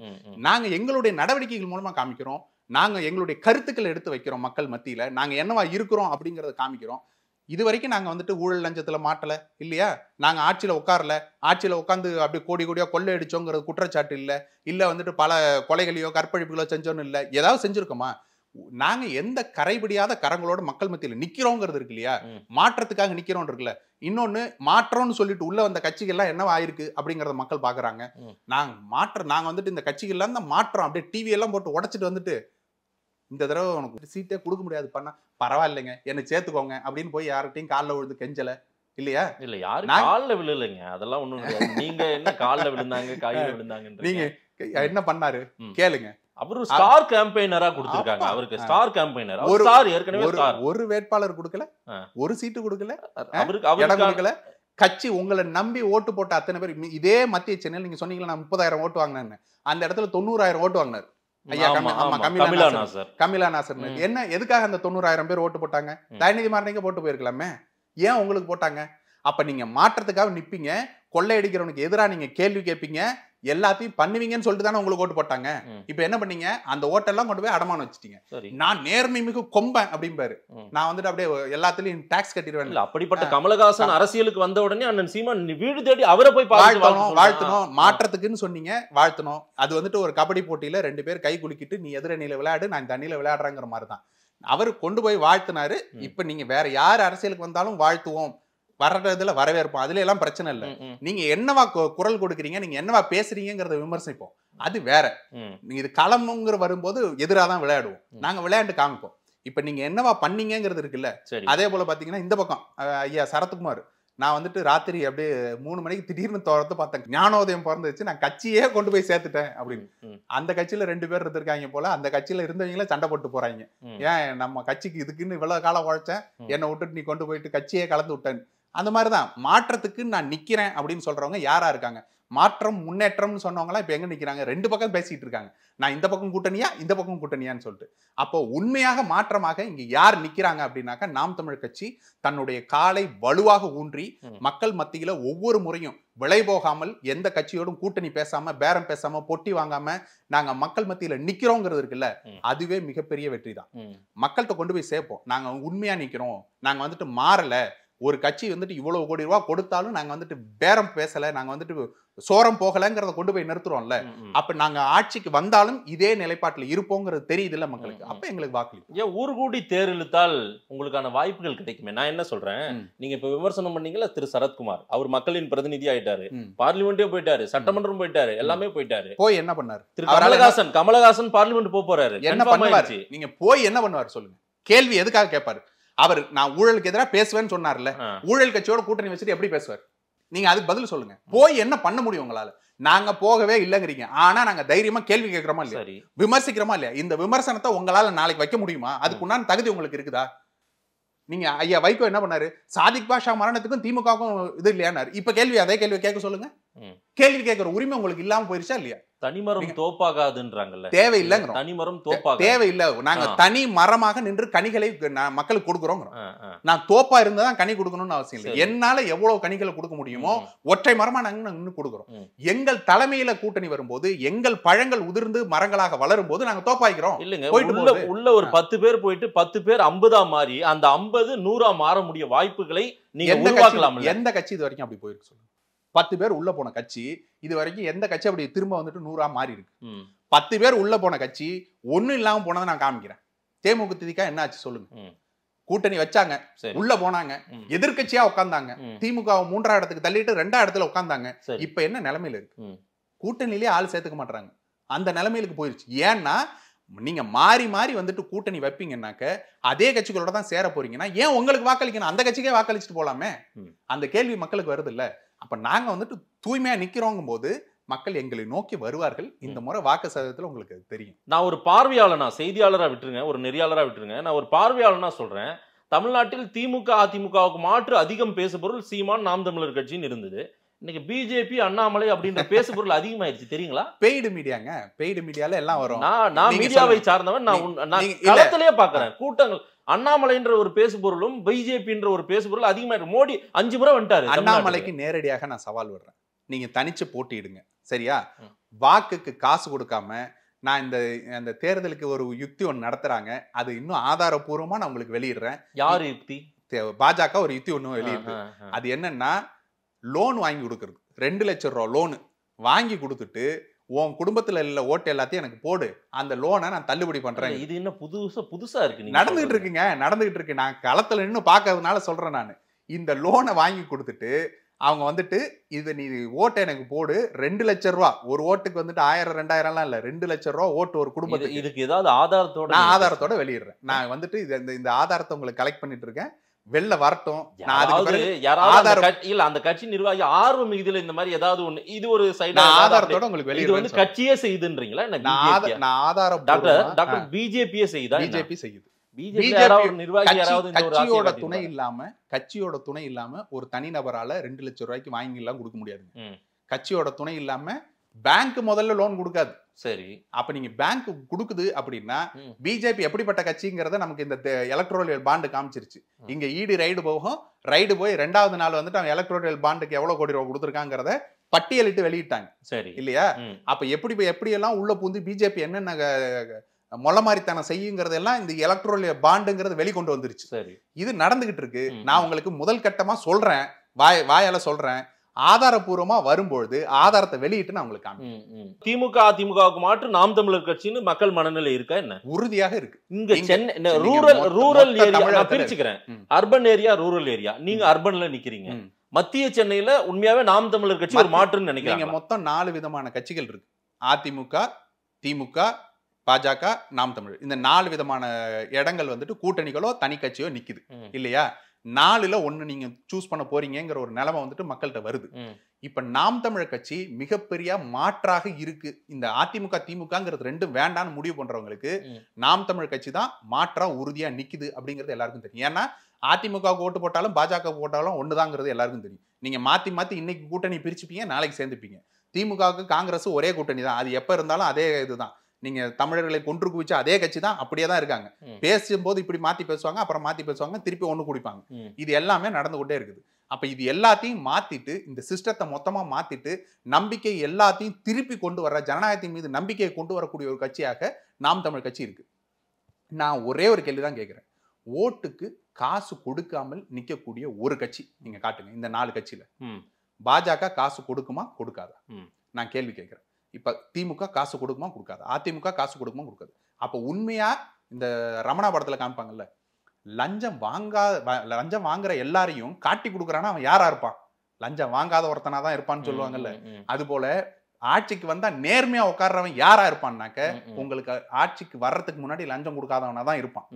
நாங்க எங்களுடைய நடவடிக்கைகள் மூலமா காமிக்கிறோம். நாங்க எங்களுடைய கருத்துக்களை எடுத்து வைக்கிறோம். மக்கள் மத்தியில நாங்க என்னவா இருக்கிறோம் அப்படிங்கறத காமிக்கிறோம். இது வரைக்கும் நாங்க வந்துட்டு ஊழல் லஞ்சத்துல மாட்டல இல்லையா? நாங்க ஆட்சியில உட்காரல. ஆட்சியில உட்காந்து அப்படி கோடி கோடியா கொள்ளை அடிச்சோங்கிறது குற்றச்சாட்டு இல்ல வந்துட்டு பல கொலைகளையோ கற்பழிப்புகளோ செஞ்சோன்னு இல்ல. ஏதாவது செஞ்சிருக்கோமா? நாங்க எந்த கரைபிடியாத கரங்களோட மக்கள் மத்தியில நிக்கிறோங்கிறது இருக்கு இல்லையா? மாற்றத்துக்காக நிக்கிறோம் இருக்குல்ல. இன்னொன்னு, மாற்றம்னு சொல்லிட்டு உள்ள வந்த கட்சிகள் எல்லாம் என்னவா ஆயிருக்கு அப்படிங்கறத மக்கள் பாக்குறாங்க. நாங்க வந்துட்டு இந்த கட்சிகள் எல்லாம் தான் மாற்றம் அப்படியே டிவி எல்லாம் போட்டு உடைச்சிட்டு வந்துட்டு இந்த தடவை உனக்கு சீட்டே கொடுக்க முடியாது பண்ணா பரவாயில்லைங்க என்ன சேர்த்துக்கோங்க அப்படின்னு போய் யார்கிட்டையும் காலில் விழுந்து கெஞ்சல இல்லையா? இல்ல, யாரும் காலில் விழுலைங்க. அதெல்லாம் ஒண்ணும் கிடையாது. நீங்க என்ன காலில் விழுந்தாங்க கையில விழுந்தாங்க? நீங்க என்ன பண்ணாரு கேளுங்க. அவரு ஸ்டார் கேம்பெயினரா கொடுத்திருக்காங்க. அவருக்கு ஸ்டார் கேம்பெயினர். ஒரு ஸ்டார் ஏற்கனவே ஸ்டார். ஒரு வேட்பாளர் கொடுக்கல, ஒரு சீட்டு கொடுக்கல, அவருக்கு இடம் கொடுக்கல. கட்சி உங்களை நம்பி ஓட்டு போட்ட அத்தனை பேர். இதே மத்திய சென்னையில் நீங்க சொன்னீங்களா நான் 30,000 ஓட்டு வாங்கினேன்னு, அந்த இடத்துல 90,000 ஓட்டு வாங்கினார் ஐயா கமிலா நாசர். என்ன எதுக்காக அந்த 90,000 பேர் ஓட்டு போட்டாங்க? தயாநிதி மாறனுக்கு போட்டு போயிருக்கலாமே. ஏன் உங்களுக்கு போட்டாங்க? அப்ப நீங்க மாற்றத்துக்காக நிப்பீங்க. கொள்ளையடிக்கிறவனுக்கு எதிராக நீங்க கேள்வி கேட்பீங்க. எல்லாத்தையும் பண்ணுவீங்கன்னு சொல்லிட்டு தானே உங்களுக்கு ஓட்டு போட்டாங்க. இப்ப என்ன பண்ணீங்க? அந்த ஓட்டெல்லாம் கொண்டு போய் அடமானம் வச்சுட்டீங்க. நான் நேர்மை மிகு கொம்பன் அப்படிம்பாரு. நான் வந்துட்டு அப்படியே எல்லாத்துலயும் டாக்ஸ் கட்டிடுவேன். அப்படிப்பட்ட கமலஹாசன் அரசியலுக்கு வந்த உடனே அண்ணன் சீமான் வீடு தேடி அவரை போய் வாழ்த்தணும். மாற்றத்துக்குன்னு சொன்னீங்க, வாழ்த்தணும். அது வந்துட்டு ஒரு கபடி போட்டியில 2 பேர் கை குலுக்கிட்டு நீ எதிரணியில விளையாடு, நான் தண்ணியில விளையாடுறேங்கிற மாதிரிதான் அவரு கொண்டு போய் வாழ்த்தினாரு. இப்ப நீங்க வேற யார் அரசியலுக்கு வந்தாலும் வாழ்த்துவோம், வர்றதுல வரவேற்போம். அதுல எல்லாம் பிரச்சனை இல்லை. நீங்க என்னவா குரல் கொடுக்குறீங்க, நீங்க என்னவா பேசுறீங்கிறத விமர்சிப்போம். அது வேற. இது களம்ங்கிற வரும்போது எதிராதான் விளையாடுவோம். நாங்க விளையாண்டு காமிப்போம். இப்ப நீங்க என்னவா பண்ணீங்கிறது இருக்குல்ல. அதே போல பாத்தீங்கன்னா இந்த பக்கம் ஐயா சரத்குமார், நான் வந்துட்டு ராத்திரி அப்படியே 3 மணிக்கு திடீர்னு தோறத்து பார்த்தேன். ஞானோதயம் பிறந்துச்சு, நான் கட்சியே கொண்டு போய் சேர்த்துட்டேன் அப்படின்னு. அந்த கட்சியில 2 பேர் இருந்திருக்காங்க போல. அந்த கட்சியில இருந்தவங்களே சண்டை போட்டு போறாங்க. ஏன் நம்ம கட்சிக்கு இதுக்குன்னு இவ்வளவு காலம் உழைச்சேன், என்னை விட்டுட்டு நீ கொண்டு போயிட்டு கட்சியே கலந்து விட்டேன். அந்த மாதிரிதான் மாற்றத்துக்கு நான் நிக்கிறேன் அப்படின்னு சொல்றவங்க யாரா இருக்காங்க? மாற்றம் முன்னேற்றம்னு சொன்னவங்க இப்ப எங்க நிக்கிறாங்க? 2 பக்கம் பேசிட்டு இருக்காங்க. நான் இந்த பக்கம் கூட்டணியா இந்த பக்கம் கூட்டணியான்னு சொல்லிட்டு. அப்போ உண்மையாக மாற்றமாக இங்க யார் நிக்கிறாங்க அப்படின்னாக்கா, நாம் தமிழர் கட்சி தன்னுடைய காலை வலுவாக ஊன்றி மக்கள் மத்தியில ஒவ்வொரு முறையும் விலை போகாமல் எந்த கட்சியோடும் கூட்டணி பேசாம, பேரம் பேசாம, பொட்டி வாங்காம நாங்க மக்கள் மத்தியில நிக்கிறோங்கிறது இருக்குல்ல, அதுவே மிகப்பெரிய வெற்றி தான். மக்கள்கிட்ட கொண்டு போய் சேர்ப்போம். நாங்க உண்மையா நிக்கிறோம், நாங்க வந்துட்டு மாறல. ஒரு கட்சி வந்துட்டு இவ்வளவு கோடி ரூபாய் கொடுத்தாலும் நாங்க வந்துட்டு பேரம் பேசல, நாங்க வந்துட்டு சோரம் போகலங்கிறத கொண்டு போய் நிறுத்துறோம்ல. அப்ப நாங்க ஆட்சிக்கு வந்தாலும் இதே நிலைப்பாட்டுல இருப்போங்கிறது தெரியுது இல்ல மக்களுக்கு. அப்ப எங்களுக்கு வாக்களிக்கும். ஏன் ஊர் கூடி தேர் இழுத்தால் உங்களுக்கான வாய்ப்புகள் கிடைக்குமே? நான் என்ன சொல்றேன், நீங்க இப்ப விமர்சனம் பண்ணீங்கல்ல திரு சரத்குமார், அவர் மக்களின் பிரதிநிதி ஆயிட்டாரு, பார்லிமெண்டே போயிட்டாரு, சட்டமன்றம் போயிட்டாரு, எல்லாமே போயிட்டாரு. போய் என்ன பண்ணாரு? திரு கமலஹாசன் பார்லிமெண்ட் போறாரு. என்ன பண்ணுவாரு? நீங்க போய் என்ன பண்ணுவாரு சொல்லுங்க? கேள்வி எதுக்காக கேட்பாரு? அவர் நான் ஊழலுக்கு எதிராக பேசுவேன்னு சொன்னார்ல, ஊழல் கட்சியோட கூட்டணி வச்சுட்டு எப்படி பேசுவார்? நீங்க அதுக்கு பதில் சொல்லுங்க. போய் என்ன பண்ண முடியும் உங்களால? நாங்க போகவே இல்லைங்கிறீங்க. ஆனா நாங்க தைரியமா கேள்வி கேட்கிறோமா இல்லையா, விமர்சிக்கிறோமா இல்லையா? இந்த விமர்சனத்தை உங்களால நாளைக்கு வைக்க முடியுமா? அதுக்கு உண்டான தகுதி உங்களுக்கு இருக்குதா? நீங்க ஐயா வைகோ என்ன பண்ணாரு? சாதிக் பாஷா மரணத்துக்கும் திமுகவுக்கும் இது இல்லையானாரு. இப்ப அதே கேள்வி கேட்க சொல்லுங்க. கேள்வி கேட்கிற உரிமை உங்களுக்கு இல்லாம போயிருச்சா இல்லையா? தனிமரம் தோப்பாகாதுன்றாங்கல்ல, தேவையில்லைங்கிறோம். தனிமரம் தோப்பாக தேவையில்லை. நாங்க தனி மரமாக நின்று கனிகளை மக்களுக்கு கொடுக்குறோம். நான் தோப்பா இருந்தாதான் கனி கொடுக்கணும்னு அவசியம் இல்லை. என்னால எவ்வளவு கனிகளை கொடுக்க முடியுமோ ஒற்றை மரமா நாங்க நின்று கொடுக்குறோம். எங்கள் தலைமையில கூட்டணி வரும்போது, எங்கள் பழங்கள் உதிர்ந்து மரங்களாக வளரும் போது நாங்க தோப்பாய்க்கிறோம். இல்லைங்க, உள்ள ஒரு 10 பேர் போயிட்டு 10 பேர் 50 மாறி அந்த 50 100 மாற முடிய வாய்ப்புகளை நீங்க உருவாக்கலாம். எந்த கட்சி இது வரைக்கும் அப்படி போயிருக்கு சொல்லுங்க? 10 பேர் உள்ள போன கட்சி இது வரைக்கும் எந்த கட்சி அப்படி திரும்ப வந்துட்டு 100 மாறி இருக்கு? 10 பேர் உள்ள போன கட்சி ஒண்ணும் இல்லாம போனதை நான் காமிக்கிறேன். தேமுதிக என்ன ஆச்சு சொல்லுங்க? கூட்டணி வச்சாங்க, உள்ள போனாங்க, எதிர்கட்சியா உட்கார்ந்தாங்க. திமுக 3ஆம் இடத்துக்கு தள்ளிட்டு 2ஆம் இடத்துல உட்கார்ந்தாங்க. இப்ப என்ன நிலைமையில இருக்கு? கூட்டணியிலே ஆள் சேர்த்துக்க மாட்டாங்க. அந்த நிலைமையிலுக்கு போயிருச்சு. ஏன்னா நீங்க மாறி மாறி வந்துட்டு கூட்டணி வைப்பீங்கன்னாக்க அதே கட்சிகளோட தான் சேர போறீங்கன்னா ஏன் உங்களுக்கு வாக்களிக்கணும்? அந்த கட்சிக்கே வாக்களிச்சுட்டு போலாமே. அந்த கேள்வி மக்களுக்கு வருது இல்ல. அப்ப நாங்க வந்துட்டு தூய்மையா நிக்கிறோங்கும் போது மக்கள் எங்களை நோக்கி வருவார்கள். இந்த முறை வாக்கு சதவீதத்துல உங்களுக்கு தெரியும். நான் ஒரு பார்வையாளனா, செய்தியாளரா விட்டுருங்க, ஒரு நெறியாளரா விட்டுருங்க, நான் ஒரு பார்வையாளனா சொல்றேன். தமிழ்நாட்டில் திமுக அதிமுகவுக்கு மாற்று அதிகம் பேசுபொருள் சீமான், நாம் தமிழர் கட்சின்னு இருந்தது. இன்னைக்கு பிஜேபி, அண்ணாமலை அப்படின்ற பேசுபொருள் அதிகமாயிருச்சு தெரியுங்களா? பெய்டு மீடியாங்க, பெய்டு மீடியால எல்லாம் வரும். நான் மீடியாவை சார்ந்தவன், நான் களத்திலேயே பாக்குறேன். கூட்டங்கள் அண்ணாமலைன்ற ஒரு பேசுபொருளும் பிஜேபின்ற ஒரு பேசுபொருள் அதிகமாயிருக்கு. மோடி 5 முறை வந்துட்டாரு. அண்ணாமலைக்கு நேரடியாக நான் சவால் விடுறேன், நீங்க தனிச்சு போட்டிடுங்க சரியா? வாக்குக்கு காசு கொடுக்காம நான் இந்த தேர்தலுக்கு ஒரு யுக்தி ஒன்று நடத்துறாங்க, அது இன்னும் ஆதாரபூர்வமா நான் உங்களுக்கு வெளியிடுறேன். யார் யுக்தி? பாஜக ஒரு யுக்தி ஒன்று வெளியிடுது. அது என்னன்னா லோன் வாங்கி கொடுக்கறது. 2 லட்சம் ரூபா லோனு வாங்கி கொடுத்துட்டு உன் குடும்பத்துல இல்ல ஓட்டு எல்லாத்தையும் எனக்கு போடு, அந்த லோனை நான் தள்ளுபடி பண்றேன். இது என்ன புதுசா இருக்கு? நடந்துகிட்டு இருக்குங்க, நடந்துகிட்டு இருக்கு. நான் களத்துல நின்று பாக்குறதுனால சொல்றேன். நான் இந்த லோனை வாங்கி கொடுத்துட்டு அவங்க வந்துட்டு இது நீ ஓட்டை எனக்கு போடு, 2 லட்சம் ரூபா ஒரு ஓட்டுக்கு வந்துட்டு 1000 2000 இல்ல, 2 லட்சம் ரூபா ஓட்டு ஒரு குடும்பத்துக்கு. இதுக்கு ஏதாவது ஆதாரத்தோட? நான் ஆதாரத்தோட வெளியிடுறேன். நான் வந்துட்டு இந்த ஆதாரத்தை உங்களுக்கு கலெக்ட் பண்ணிட்டு இருக்கேன். வெளில வரட்டும். அந்த கட்சி நிர்வாகி ஆர்வம் இதுல இந்த மாதிரி ஏதாவது ஒண்ணு, இது ஒரு சைடு ஆதாரத்தோட உங்களுக்கு வெளியிடுறேன். இது வந்து கட்சியே செய்யுதுன்றீங்களா? நான் ஆதாரம் டாக்டர் பிஜேபியே செய்யுதா? பிஜேபி செய்யுது. கட்சியோட துணை இல்லாம ஒரு தனிநபரால 2 லட்சம் ரூபாய்க்கு வாங்கி எல்லாம் கொடுக்க முடியாது. கட்சியோட துணை இல்லாம பேங்க் முதல்ல லோன் கொடுக்காது. சரி, அப்ப நீங்க பேங்க் கொடுக்குது அப்படின்னா பிஜேபி எப்படிப்பட்ட கட்சிங்கிறத நமக்கு இந்த எலக்ட்ரோரல் பாண்டு காமிச்சிருச்சு. இங்க ஈடு ரைடு போகும், ரைடு போய் 2வது நாள் வந்துட்டு அவன் எலக்ட்ரோரல் பாண்டுக்கு எவ்வளவு கோடி ரூபாய் கொடுத்துருக்காங்கிறத பட்டியலிட்டு வெளியிட்டாங்க. சரி இல்லையா? அப்ப எப்படி எல்லாம் உள்ள பூந்து பிஜேபி என்னென்ன மொள்ள மாதிரித்தனம் செய்யுங்கிறதெல்லாம் இந்த எலக்ட்ரோரல் பாண்டுங்கிறது வெளிக்கொண்டு வந்துருச்சு. சரி, இது நடந்துகிட்டு இருக்கு. நான் உங்களுக்கு முதல் கட்டமா சொல்றேன், வாயால சொல்றேன். ஆதாரபூர்வமா வரும்பொழுது ஆதாரத்தை வெளியிட்டு நான் உங்களுக்கு காமிக்கிறேன். திமுக அதிமுகவுக்கு மாற்று நாம் தமிழர் கட்சின்னு மக்கள் மனநிலை இருக்கா என்ன? உறுதியாக இருக்கு. இங்க சென்னை ரூரல் ஏரியா பிரிச்சுக்கிறேன். Urban area, rural area. நீங்க அர்பன்ல நிக்கிறீங்க. மத்திய சென்னையில உண்மையாவே நாம் தமிழர் கட்சி ஒரு மாற்றுன்னு நினைக்கிறீங்க? மொத்தம் 4 விதமான கட்சிகள் இருக்கு. அதிமுக, திமுக, பாஜக, நாம் தமிழர். இந்த 4 விதமான இடங்கள் வந்துட்டு கூட்டணிகளோ தனி கட்சியோ நிக்குது இல்லையா? 4ல 1 நீங்க சூஸ் பண்ண போறீங்கிற ஒரு நிலைமை வந்துட்டு மக்கள்கிட்ட வருது. இப்ப நாம் தமிழர் கட்சி மிகப்பெரிய மாற்றாக இருக்கு. இந்த அதிமுக திமுகங்கிறது 2 வேண்டான்னு முடிவு பண்றவங்களுக்கு நாம் தமிழர் கட்சி தான் மாற்றா உறுதியா நிக்குது அப்படிங்கிறது எல்லாருக்கும் தெரியும். ஏன்னா அதிமுக ஓட்டு போட்டாலும் பாஜக போட்டாலும் ஒண்ணுதாங்கிறது எல்லாருக்கும் தெரியும். நீங்க மாத்தி மாத்தி இன்னைக்கு கூட்டணி பிரிச்சுப்பீங்க, நாளைக்கு சேர்ந்துப்பீங்க. திமுகவுக்கு காங்கிரஸ் ஒரே கூட்டணி தான், அது எப்ப இருந்தாலும் அதே இதுதான். நீங்க தமிழர்களை கொன்று குவிச்ச அதே கட்சி தான், அப்படியே தான் இருக்காங்க. பேசும்போது இப்படி மாத்தி பேசுவாங்க, அப்புறம் மாத்தி பேசுவாங்க, திருப்பி ஒண்ணு குடிப்பாங்க. இது எல்லாமே நடந்து கொண்டே இருக்குது. அப்ப இது எல்லாத்தையும் மாத்திட்டு, இந்த சிஸ்டத்தை மொத்தமா மாத்திட்டு நம்பிக்கை எல்லாத்தையும் திருப்பி கொண்டு வர, ஜனநாயகத்தின் மீது நம்பிக்கையை கொண்டு வரக்கூடிய ஒரு கட்சியாக நாம் தமிழ் கட்சி இருக்கு. நான் ஒரே ஒரு கேள்விதான் கேட்கிறேன். ஓட்டுக்கு காசு கொடுக்காமல் நிக்கக்கூடிய ஒரு கட்சி நீங்க காட்டுங்க. இந்த 4 கட்சியில பாஜக காசு கொடுக்குமா கொடுக்காதா? நான் கேள்வி கேட்கிறேன். இப்ப திமுக காசு கொடுக்குமா கொடுக்காது, அதிமுக காசு கொடுக்குமா கொடுக்காது. அப்ப உண்மையா இந்த ரமணா படத்துல காமிப்பாங்கல்ல, லஞ்சம் வாங்குற எல்லாரையும் காட்டி கொடுக்குறான்னா அவன் யாரா இருப்பான்? லஞ்சம் வாங்காத ஒருத்தனா தான் இருப்பான்னு சொல்லுவாங்கல்ல. அது போல ஆட்சிக்கு வந்தா நேர்மையா உட்கார்றவன் யாரா இருப்பான்னாக்க உங்களுக்கு ஆட்சிக்கு வர்றதுக்கு முன்னாடி லஞ்சம் கொடுக்காதவனா தான் இருப்பான்.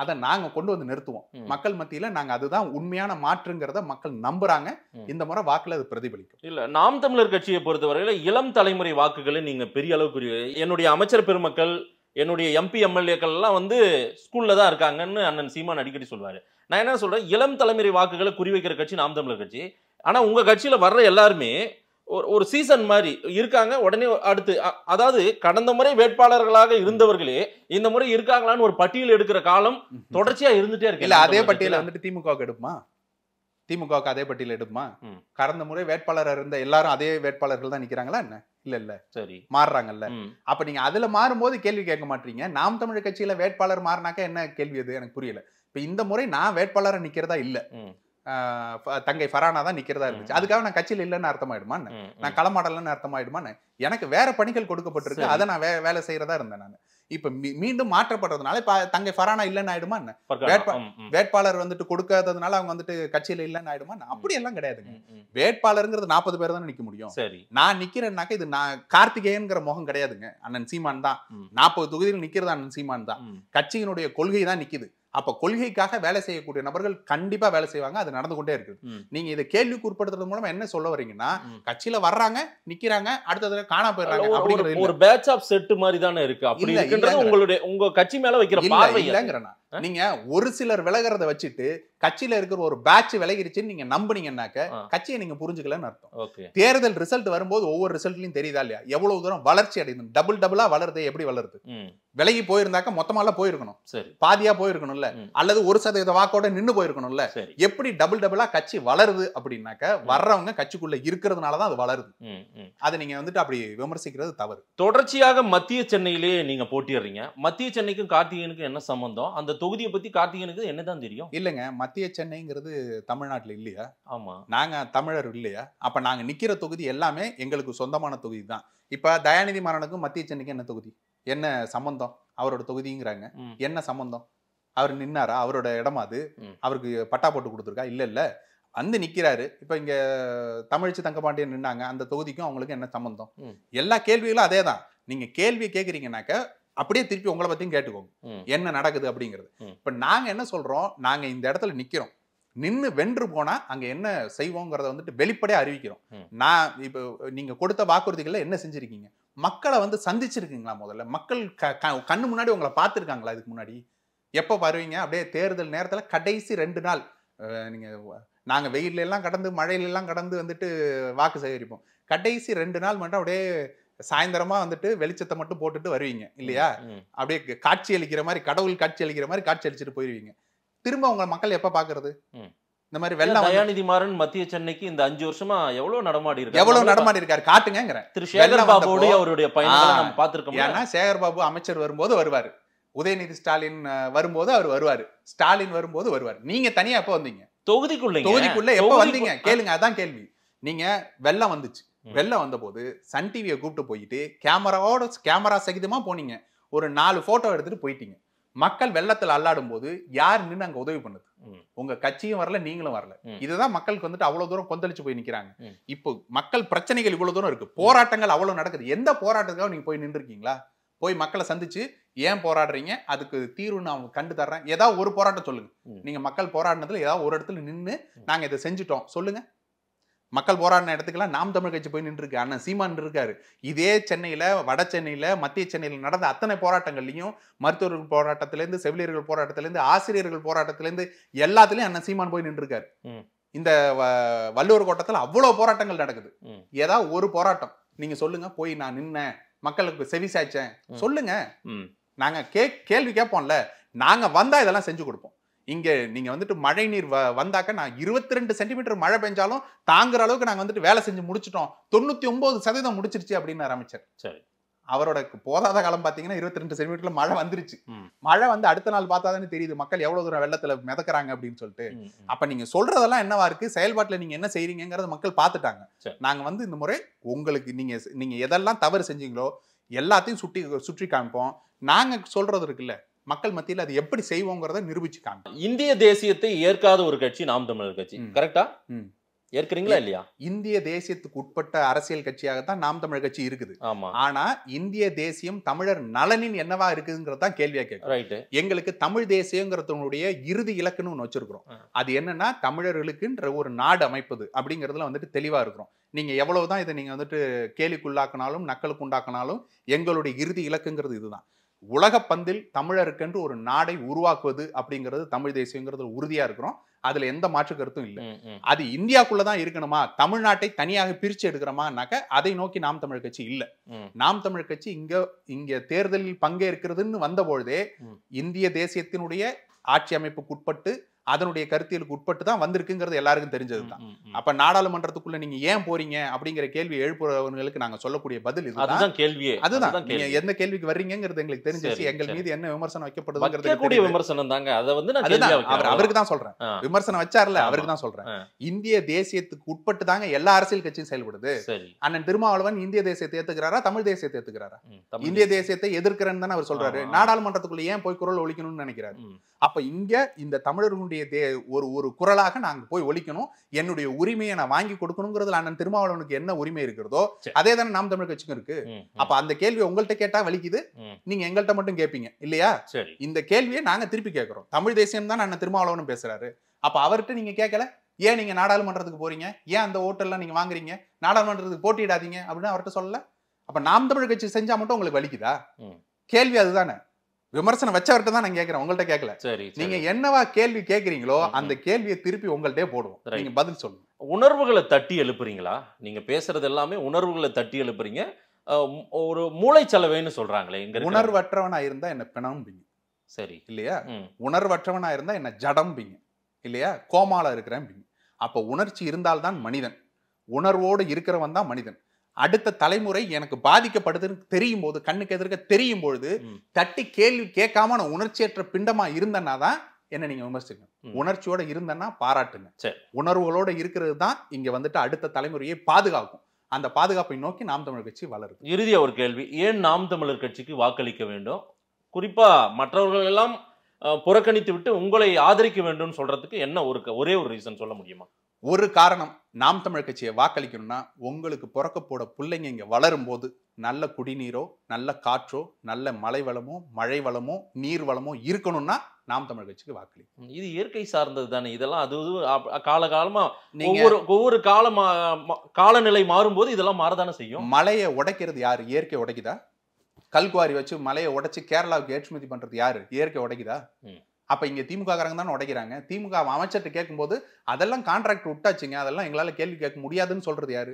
அதை நாங்க கொண்டு வந்து நிறுத்துவோம். மக்கள் மத்தியில நாங்க அதுதான் உண்மையான மாற்றுங்கிறத மக்கள் நம்புறாங்க. இந்த முறை வாக்குல அது பிரதிபலிக்கும். இல்ல, நாம் தமிழர் கட்சியை பொறுத்தவரையில இளம் தலைமுறை வாக்குகளை நீங்க பெரிய அளவுக்கு, என்னுடைய அமைச்சர் பெருமக்கள், என்னுடைய எம்பி எம்எல்ஏக்கள் எல்லாம் வந்து ஸ்கூல்ல தான் இருக்காங்கன்னு அண்ணன் சீமான் அடிக்கடி சொல்வாரு. நான் என்ன சொல்றேன், இளம் தலைமுறை வாக்குகளை குறிவைக்கிற கட்சி நாம் தமிழர் கட்சி. ஆனா உங்க கட்சியில வர்ற எல்லாருமே ஒரு சீசன் மாதிரி இருக்காங்க. உடனே அடுத்து, அதாவது கடந்த முறை வேட்பாளர்களாக இருந்தவர்களே இந்த முறை இருக்காங்களான்னு ஒரு பட்டியல் எடுக்கிற காலம் தொடர்ச்சியா இருந்துட்டே இருக்கு. இல்ல, அதே பட்டியல வந்துட்டு திமுகவுக்கு எடுப்புமா? திமுகவுக்கு அதே பட்டியல எடுப்புமா? கடந்த முறை வேட்பாளர் இருந்த எல்லாரும் அதே வேட்பாளர்கள் தான் நிக்கிறாங்களா என்ன? இல்ல இல்ல, சரி, மாறுறாங்கல்ல. அப்ப நீங்க அதுல மாறும்போது கேள்வி கேட்க மாட்டீங்க. நாம் தமிழர் கட்சியில வேட்பாளர் மாறினாக்க என்ன கேள்வி? அது எனக்கு புரியல. இப்ப இந்த முறை நான் வேட்பாளரை நிக்கிறதா இல்ல, தங்கை ஃபரானா தான் நிக்கிறதா இருந்துச்சு. அதுக்காக நான் கட்சியில் இல்லைன்னு அர்த்தமாயிடுமா? நான் களமாடலன்னு அர்த்தமாயிடுமா? எனக்கு வேற பணிகள் கொடுக்கப்பட்டிருக்கு, அதை நான் வேலை செய்யறதா இருந்தேன். நான் இப்ப மீண்டும் மாற்றப்படுறதுனால இப்ப தங்கை ஃபரானா இல்லைன்னு ஆயிடுமா? வேட்பாளர் வந்துட்டு கொடுக்காததுனால அவங்க வந்துட்டு கட்சியில இல்லைன்னு ஆயிடுமா? அப்படி எல்லாம் கிடையாதுங்க. வேட்பாளருங்கிறது 40 பேர் தான் நிக்க முடியும். நான் நிக்கிறேன்னாக்க இது நான் கார்த்திகேயன்கிற முகம் கிடையாதுங்க. அண்ணன் சீமான் தான் 40 தொகுதியில் நிக்கிறது. அண்ணன் சீமான் தான். கட்சியினுடைய கொள்கை தான் நிக்குது. அப்ப கொள்கைக்காக வேலை செய்யக்கூடிய நபர்கள் கண்டிப்பா வேலை செய்வாங்க. அது நடந்து கொண்டே இருக்கு. நீங்க இதை கேள்விக்கு உட்படுத்துறது மூலமா என்ன சொல்ல வரீங்கன்னா, கட்சியில வர்றாங்க, நிக்கிறாங்க, அடுத்தது காணா போயிடுறாங்க. ஒரு பேட்ச் ஆஃப் செட் மாதிரி தானே இருக்கு. அப்படி இருக்குன்றது உங்களுடைய உங்க கட்சி மேல வைக்கிற பார்வை இல்லங்கறனா. நீங்க ஒரு சிலர் விலகிறத வச்சுட்டு கட்சியில இருக்கிற ஒரு பேட்ச் விலகிருச்சுன்னு நீங்க நம்புனீங்கன்னாக்க கட்சியை நீங்க புரிஞ்சுக்கலன்னு அர்த்தம். தேர்தல் ரிசல்ட் வரும்போது ஒவ்வொரு ரிசல்ட்லயும் தெரியுதா இல்லையா எவ்வளவு தூரம் வளர்ச்சி அடையுது? டபுளா வளருது. எப்படி வளருது? விலகி போயிருந்தாக்க மொத்தமால போயிருக்கணும், பாதியா போயிருக்கணும்ல, அல்லது 1% வாக்கோட நின்னு போயிருக்கணும்ல. எப்படி டபுளா கட்சி வளருது அப்படின்னாக்க வர்றவங்க கட்சிக்குள்ள இருக்கிறதுனாலதான் அது வளருது. அதை நீங்க வந்துட்டு அப்படி விமர்சிக்கிறது தவறு. தொடர்ச்சியாக மத்திய சென்னையிலே நீங்க போட்டிடுறீங்க. மத்திய சென்னைக்கும் கார்த்திகேயனுக்கும் என்ன சம்பந்தம்? அந்த தொகுதியை பத்தி கார்த்திகேயனுக்கு என்னதான் தெரியும்? இல்லங்க, மத்திய சென்னைங்கிறது தமிழ்நாட்டுல இல்லையா? ஆமா, நாங்க தமிழர் இல்லையா? அப்ப நாங்க நிக்கிற தொகுதி எல்லாமே எங்களுக்கு சொந்தமான தொகுதி தான். இப்ப தயாநிதி மாறனுக்கும் மத்திய சென்னைக்கு என்ன தொகுதி, என்ன சம்பந்தம்? அவரோட தொகுதிங்கிறாங்க, என்ன சம்பந்தம்? அவர் நின்னாரா? அவரோட இடமா அது? அவருக்கு பட்டா போட்டு கொடுத்துருக்கா? இல்ல இல்ல, வந்து நிக்கிறாரு. இப்ப இங்க தமிழ்ச்சி தங்கபாண்டியன் நின்னாங்க, அந்த தொகுதிக்கும் அவங்களுக்கு என்ன சம்பந்தம்? எல்லா கேள்விகளும் அதே தான். நீங்க கேள்வி கேக்குறீங்கன்னாக்க அப்படியே திருப்பி உங்களை பத்தியும் கேட்டுக்கோங்க, என்ன நடக்குது அப்படிங்கிறது. இப்ப நாங்க என்ன சொல்றோம், நாங்க இந்த இடத்துல நிக்கிறோம், நின்னு வென்று போனா அங்க என்ன செய்வோங்கிறத வந்துட்டு வெளிப்படையா அறிவிக்கிறோம். நான் இப்ப நீங்க கொடுத்த வாக்குறுதிகளை என்ன செஞ்சிருக்கீங்க? மக்களை வந்து சந்திச்சிருக்கீங்களா? முதல்ல மக்கள் கண்ணு முன்னாடி உங்களை பார்த்துருக்காங்களா? இதுக்கு முன்னாடி எப்ப வருவீங்க? அப்படியே தேர்தல் நேரத்துல கடைசி 2 நாள் நீங்க, நாங்க வெயில எல்லாம் கடந்து மழையில எல்லாம் கடந்து வந்துட்டு வாக்கு சேகரிப்போம். கடைசி 2 நாள் மட்டும் அப்படியே சாயந்தரமா வந்துட்டு வெளிச்சத்தை மட்டும் போட்டுட்டு வருவீங்க இல்லையா? அப்படியே காட்சி அளிக்கிற மாதிரி, கடவுள் காட்சி அளிக்கிற மாதிரி காட்சி அளிச்சுட்டு போயிருவீங்க. திரும்ப உங்க மக்கள் எப்ப பாக்குறது? இந்த மாதிரி வெள்ளம். தயாநிதி மாறன் மத்திய சென்னைக்கு இந்த 5 வருஷமா எவ்வளவு நடமாடி இருக்காரு காட்டுங்க. திரு சேகர் பாபுவோட அவருடைய பயணங்களை நம்ம பார்த்திருக்கோம். ஏன்னா சேகர் பாபு அமைச்சர் வரும்போது வருவாரு, உதயநிதி ஸ்டாலின் வரும்போது அவர் வருவாரு, ஸ்டாலின் வரும்போது வருவாரு. நீங்க தனியா எப்ப வந்தீங்க? தொகுதிக்குள்ள எப்ப வந்தீங்க கேளுங்க, அதான் கேள்வி. நீங்க வெள்ளம் வந்துச்சு, வெள்ளம் வந்த போது சன் டிவியை கூப்பிட்டு போயிட்டு கேமரா சகிதமா போனீங்க, ஒரு 4 போட்டோ எடுத்துட்டு போயிட்டீங்க. மக்கள் வெள்ளத்துல அல்லாடும் போது யார் நின்று அங்க உதவி பண்ணுது? உங்க கட்சியும் வரல, நீங்களும் வரல. இதுதான் மக்களுக்கு வந்துட்டு அவ்வளவு தூரம் கொந்தளிச்சு போய் நிக்கிறாங்க. இப்போ மக்கள் பிரச்சனைகள் இவ்வளவு தூரம் இருக்கு, போராட்டங்கள் அவ்வளவு நடக்குது. எந்த போராட்டத்துக்காக நீங்க போய் நின்று இருக்கீங்களா? போய் மக்களை சந்திச்சு ஏன் போராடுறீங்க, அதுக்கு தீர்வு நான் கண்டு தர்றேன், ஏதாவது ஒரு போராட்டம் சொல்லுங்க. நீங்க மக்கள் போராடினதுல ஏதாவது ஒரு இடத்துல நின்று நாங்க இதை செஞ்சுட்டோம் சொல்லுங்க. மக்கள் போராடின இடத்துக்கெல்லாம் நாம் தமிழ் கட்சி போய் நின்று இருக்கு, அண்ணன் சீமான் இருக்காரு. இதே சென்னையில, வட சென்னையில, மத்திய சென்னையில நடந்த அத்தனை போராட்டங்கள்லயும், மருத்துவர்கள் போராட்டத்திலேருந்து, செவிலியர்கள் போராட்டத்திலேருந்து, ஆசிரியர்கள் போராட்டத்திலேருந்து எல்லாத்துலயும் அண்ணன் சீமான் போய் நின்று இருக்காரு. இந்த வள்ளுவர் கோட்டத்துல அவ்வளவு போராட்டங்கள் நடக்குது. ஏதாவது ஒரு போராட்டம் நீங்க சொல்லுங்க, போய் நான் நின்னேன், மக்களுக்கு செவி சாய்ச்சேன் சொல்லுங்க. நாங்க கேள்வி கேட்போம்ல, நாங்க வந்தா இதெல்லாம் செஞ்சு கொடுப்போம். இங்க நீங்க வந்துட்டு மழை நீர் வந்தாக்க நான் 22 சென்டிமீட்டர் மழை பெஞ்சாலும் தாங்குற அளவுக்கு நாங்க வந்துட்டு வேலை செஞ்சு முடிச்சிட்டோம், 99% முடிச்சிருச்சு அப்படின்னு அமைச்சர். சரி, அவரோட போதாத காலம் பாத்தீங்கன்னா 22 சென்டிமீட்டர்ல மழை வந்துருச்சு. மழை வந்து அடுத்த நாள் பார்த்தாதானே தெரியுது மக்கள் எவ்வளவு தூரம் வெள்ளத்துல மிதக்குறாங்க அப்படின்னு சொல்லிட்டு. அப்ப நீங்க சொல்றதெல்லாம் என்னவா இருக்கு, செயல்பாட்டுல நீங்க என்ன செய்றீங்கிறத மக்கள் பார்த்துட்டாங்க. நாங்க வந்து இந்த முறை உங்களுக்கு நீங்க எதெல்லாம் தவறு செஞ்சீங்களோ எல்லாத்தையும் சுற்றி காமிப்போம். நாங்க சொல்றது இருக்குல்ல, மக்கள் மத்தியில் அது எப்படி செய்வோங்கிறத நிரூபிச்சுக்காங்க. இந்திய தேசியத்தை ஏற்காத ஒரு கட்சி நாம் தமிழர் கட்சி, கரெக்டா? ஏற்கறீங்களா இல்லையா? இந்திய தேசியத்துக்கு உட்பட்ட அரசியல் கட்சியாகத்தான் நாம் தமிழர் கட்சி இருக்குது. ஆமா. ஆனா இந்திய தேசியம் தமிழர் நலனின் என்னவா இருக்குங்கிறது தான் கேள்வியா கேட்கும். ரைட். எங்களுக்கு தமிழ் தேசியங்கிறதுடைய இறுதி இலக்குன்னு ஒன்று வச்சிருக்கிறோம். அது என்னன்னா தமிழர்களுக்குன்ற ஒரு நாடு அமைப்பது அப்படிங்கிறதுல வந்துட்டு தெளிவா இருக்கிறோம். நீங்க எவ்வளவுதான் இதை நீங்க வந்துட்டு கேலிக்குள்ளாக்கினாலும் நக்கலுக்கு உண்டாக்கினாலும் எங்களுடைய இறுதி இலக்குங்கிறது இதுதான். உலக பந்தில் தமிழருக்கென்று ஒரு நாடை உருவாக்குவது அப்படிங்கிறது தமிழ் தேசியங்கிறது உறுதியா இருக்கிறோம். அதுல எந்த மாற்று கருத்தும் இல்லை. அது இந்தியாக்குள்ளதான் இருக்கணுமா, தமிழ்நாட்டை தனியாக பிரிச்சு எடுக்கிறோமானாக்க அதை நோக்கி நாம் தமிழர் கட்சி இல்ல. நாம் தமிழர் கட்சி இங்க தேர்தலில் பங்கேற்கிறதுன்னு வந்த பொழுதே இந்திய தேசியத்தினுடைய ஆட்சி அமைப்புக்கு உட்பட்டு அதனுடைய கருத்தியலுக்கு உட்பட்டு தான் வந்திருக்குங்கிறது எல்லாருக்கும் தெரிஞ்சதுதான். அப்ப நாடாளுமன்றத்துக்குள்ள நீங்க ஏன் போறீங்க அப்படிங்கிற கேள்வி எழுப்புறவங்களுக்கு நாங்க சொல்லக்கூடிய பதில் இதுதான் கேள்வியே. அதுதான் நீங்க எந்த கேள்விக்கு வர்றீங்கிறது எங்களுக்கு தெரிஞ்சிச்சு. எங்கள் மீது என்ன விமர்சனம் வைக்கப்படுதுங்கிறது விமர்சனம் தாங்க. அதை வந்து அவருக்கு தான் சொல்றேன். விமர்சனம் வச்சார்ல அவருக்கு தான் சொல்றேன். இந்திய தேசியத்துக்கு உட்பட்டு தாங்க எல்லா அரசியல் கட்சியும் செயல்படுது. அண்ணன் திருமாவளவன் இந்திய தேசியத்தை ஏத்துக்கிறாரா தமிழ் தேசியத்தை ஏத்துக்கிறாரா? இந்திய தேசியத்தை எதிர்க்கிறேன்னு தானே அவர் சொல்றாரு. நாடாளுமன்றத்துக்குள்ள ஏன் போய் குரல் ஒலிக்கணும்னு நினைக்கிறாரு. அப்ப இங்க இந்த தமிழர்களுடைய ஒரு குரலாக நாங்க போய் ஒலிக்கணும், என்னுடைய உரிமையை நான் வாங்கி கொடுக்கணுங்கிறதுல அண்ணன் திருமாவளவனுக்கு என்ன உரிமை இருக்கிறதோ அதே தானே நாம் தமிழர் கட்சிக்கும் இருக்கு. அப்ப அந்த கேள்வி உங்கள்கிட்ட கேட்டா வலிக்குது, நீங்க எங்கள்கிட்ட மட்டும் கேட்பீங்க இல்லையா? இந்த கேள்வியை நாங்க திருப்பி கேட்கிறோம். தமிழ் தேசியம் தான் அண்ணன் திருமாவளவனும் பேசுறாரு. அப்ப அவர்கிட்ட நீங்க கேட்கல, ஏன் நீங்க நாடாளுமன்றத்துக்கு போறீங்க, ஏன் அந்த ஓட்டெல்லாம் நீங்க வாங்குறீங்க, நாடாளுமன்றத்துக்கு போட்டியிடாதீங்க அப்படின்னு அவர்கிட்ட சொல்லல. அப்ப நாம் தமிழர் கட்சி செஞ்சா மட்டும் உங்களுக்கு வலிக்குதா? கேள்வி அதுதானே. விமர்சனம் வச்சவர்கிட்ட தான் நான் கேட்கிறேன், உங்கள்கிட்ட கேட்கல. நீங்க என்னவா கேள்வி கேட்கறீங்களோ அந்த கேள்வியை திருப்பி உங்கள்கிட்டே போடுவோம், நீங்க பதில் சொல்லுங்க. உணர்வுகளை தட்டி எழுப்புறீங்களா? நீங்க பேசுறது எல்லாமே உணர்வுகளை தட்டி எழுப்புறீங்க. ஒரு மூளைச்சலவைன்னு சொல்றாங்களே. உணர்வற்றவனா இருந்தா என்ன பிணம்பிங்க, சரி இல்லையா? உணர்வற்றவனா இருந்தா என்ன ஜடம்பிங்க இல்லையா? கோமால இருக்கிறேன். அப்ப உணர்ச்சி இருந்தால்தான் மனிதன், உணர்வோடு இருக்கிறவன் தான் மனிதன். அடுத்த தலைமுறை எனக்கு பாதிக்கப்படுதுன்னு தெரியும் போது, கண்ணுக்கு எதிர்க்க தெரியும் பொழுது தட்டி கேள்வி கேட்காம நான் உணர்ச்சியற்ற பிண்டமா இருந்தேன்னா தான் என்ன நீங்க விமர்சிக்கணும். உணர்ச்சியோட இருந்தேன்னா பாராட்டுங்க. உணர்வுகளோட இருக்கிறது தான் இங்க வந்துட்டு அடுத்த தலைமுறையை பாதுகாக்கும். அந்த பாதுகாப்பை நோக்கி நாம் தமிழர் கட்சி வளருது. இறுதியா ஒரு கேள்வி, ஏன் நாம் தமிழர் கட்சிக்கு வாக்களிக்க வேண்டும்? குறிப்பா மற்றவர்கள் எல்லாம் புறக்கணித்து விட்டு உங்களை ஆதரிக்க வேண்டும் சொல்றதுக்கு என்ன ஒரே ஒரு ரீசன் சொல்ல முடியுமா? ஒரு காரணம், நாம் தமிழர் கட்சியை வாக்களிக்கணும்னா உங்களுக்கு பிறக்க போட பிள்ளைங்க இங்க வளரும் போது நல்ல குடிநீரோ நல்ல காற்றோ நல்ல மலை வளமோ மழை வளமோ நீர் வளமோ இருக்கணும்னா நாம் தமிழர் கட்சிக்கு வாக்களிக்கணும். இது இயற்கை சார்ந்தது தானே. இதெல்லாம் அது காலகாலமா ஒவ்வொரு காலநிலை மாறும்போது இதெல்லாம் மாறதானே செய்யும். மலையை உடைக்கிறது யாரு? இயற்கை உடைக்குதா? கல்குவாரி வச்சு மலையை உடைச்சு கேரளாவுக்கு ஏற்றுமதி பண்றது யாரு? இயற்கை உடைக்குதா? அப்ப இங்க திமுக காரங்க தானே உடைக்கிறாங்க. திமுக அமைச்சர்கிட்ட கேட்கும்போது அதெல்லாம் கான்ட்ராக்ட் விட்டாச்சுங்க, அதெல்லாம் எங்களால கேள்வி கேட்க முடியாதுன்னு சொல்றது யாரு?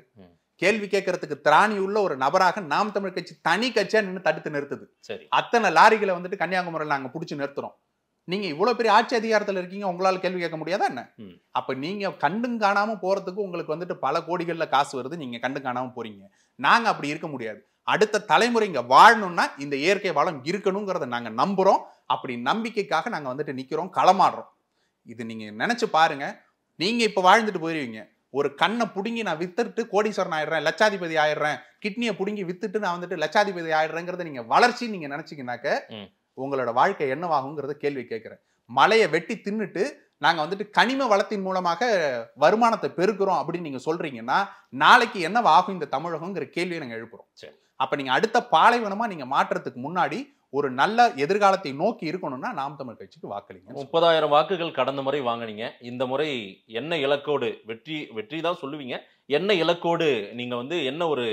கேள்வி கேட்கறதுக்கு திராணி உள்ள ஒரு நபராக நாம் தமிழர் கட்சி தனி கட்சியா நின்று தடுத்து நிறுத்துது. அத்தனை லாரிகளை வந்துட்டு கன்னியாகுமரியில் நாங்க புடிச்சு நிறுத்துறோம். நீங்க இவ்வளவு பெரிய ஆட்சி அதிகாரத்துல இருக்கீங்க, உங்களால கேள்வி கேட்க முடியாதா என்ன? அப்ப நீங்க கண்டும் காணாம போறதுக்கு உங்களுக்கு வந்துட்டு பல கோடிகள்ல காசு வருது, நீங்க கண்டு காணாம போறீங்க. நாங்க அப்படி இருக்க முடியாது. அடுத்த தலைமுறை இங்க வாழணும்னா இந்த இயற்கை வளம் இருக்கணுங்கிறத நாங்க நம்புறோம். அப்படி நம்பிக்கைக்காக நாங்க வந்துட்டு நிக்கிறோம், களமாடுறோம். இது நீங்க நினைச்சு பாருங்க. நீங்க இப்ப வாழ்ந்துட்டு போயிருவீங்க, ஒரு கண்ணை புடுங்கி நான் வித்துட்டு கோடீஸ்வரன் ஆயிடுறேன், லட்சாதிபதி ஆயிடுறேன், கிட்னியை புடுங்கி வித்துட்டு நான் வந்துட்டு லட்சாதிபதி ஆயிடுறேங்கிறத நீங்க வளர்ச்சி நீங்க நினைச்சீங்கன்னாக்க உங்களோட வாழ்க்கை என்னவாகுங்கிறத கேள்வி கேட்கிறேன். மலையை வெட்டி தின்னுட்டு நாங்க வந்துட்டு கனிம வளத்தின் மூலமாக வருமானத்தை பெருக்கிறோம் அப்படின்னு நீங்க சொல்றீங்கன்னா நாளைக்கு என்னவாகும் இந்த தமிழகம்ங்கிற கேள்வியை நாங்க எழுப்புறோம். அப்ப நீங்க அடுத்த பாலைவனமா நீங்க மாற்றத்துக்கு முன்னாடி ஒரு நல்ல எதிர்காலத்தை நோக்கி இருக்கணும்னா நாம் தமிழர் கட்சிக்கு வாக்களிங்க. 30,000 வாக்குகள் கடந்த முறை வாங்கினீங்க. இந்த முறை என்ன இலக்கோடு? வெற்றி தான் சொல்லுவீங்க. என்ன இலக்கோடு நீங்க வந்து என்ன ஒரு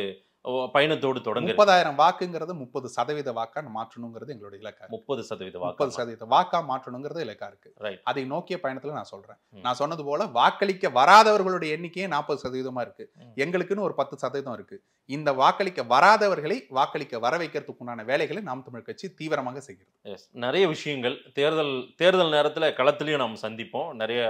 பயணத்தோடு தொடங்க? 30,000 வாக்குங்கிறது 30% வாக்கா மாற்றணுங்கிறது எங்களுடைய இலக்கா. 30% வாக்கா மாற்றணுங்கிறது இலக்கா இருக்கு. அதை நோக்கிய பயணத்துல நான் சொல்றேன். நான் சொன்னது போல வாக்களிக்க வராதவர்களுடைய எண்ணிக்கையே 40% இருக்கு. எங்களுக்குன்னு ஒரு 10% இருக்கு. இந்த வாக்களிக்க வராதவர்களை வாக்களிக்க வர வைக்கிறதுக்குண்டான வேலைகளை நாம் தமிழர் கட்சி தீவிரமாக செய்கிறது. நிறைய விஷயங்கள் தேர்தல் நேரத்துல களத்திலையும் நாம் சந்திப்போம். நிறைய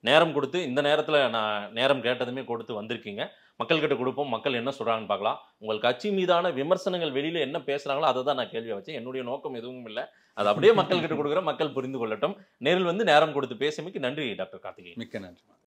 நேரம் கொடுத்து இந்த நேரத்துல நான் நேரம் கேட்டதுமே கொடுத்து வந்திருக்கீங்க. மக்கள்கிட்ட கொடுப்போம், மக்கள் என்ன சொல்றாங்கன்னு பார்க்கலாம். உங்கள் கட்சி மீதான விமர்சனங்கள் வெளியில என்ன பேசுறாங்களோ அதை தான் நான் கேள்வியா வச்சேன். என்னுடைய நோக்கம் எதுவும் இல்லை, அது அப்படியே மக்கள்கிட்ட கொடுக்குற, மக்கள் புரிந்து கொள்ளட்டும். நேரில் வந்து நேரம் கொடுத்து பேசியமைக்கு நன்றி டாக்டர் கார்த்திகேயன். மிக்க நன்றி.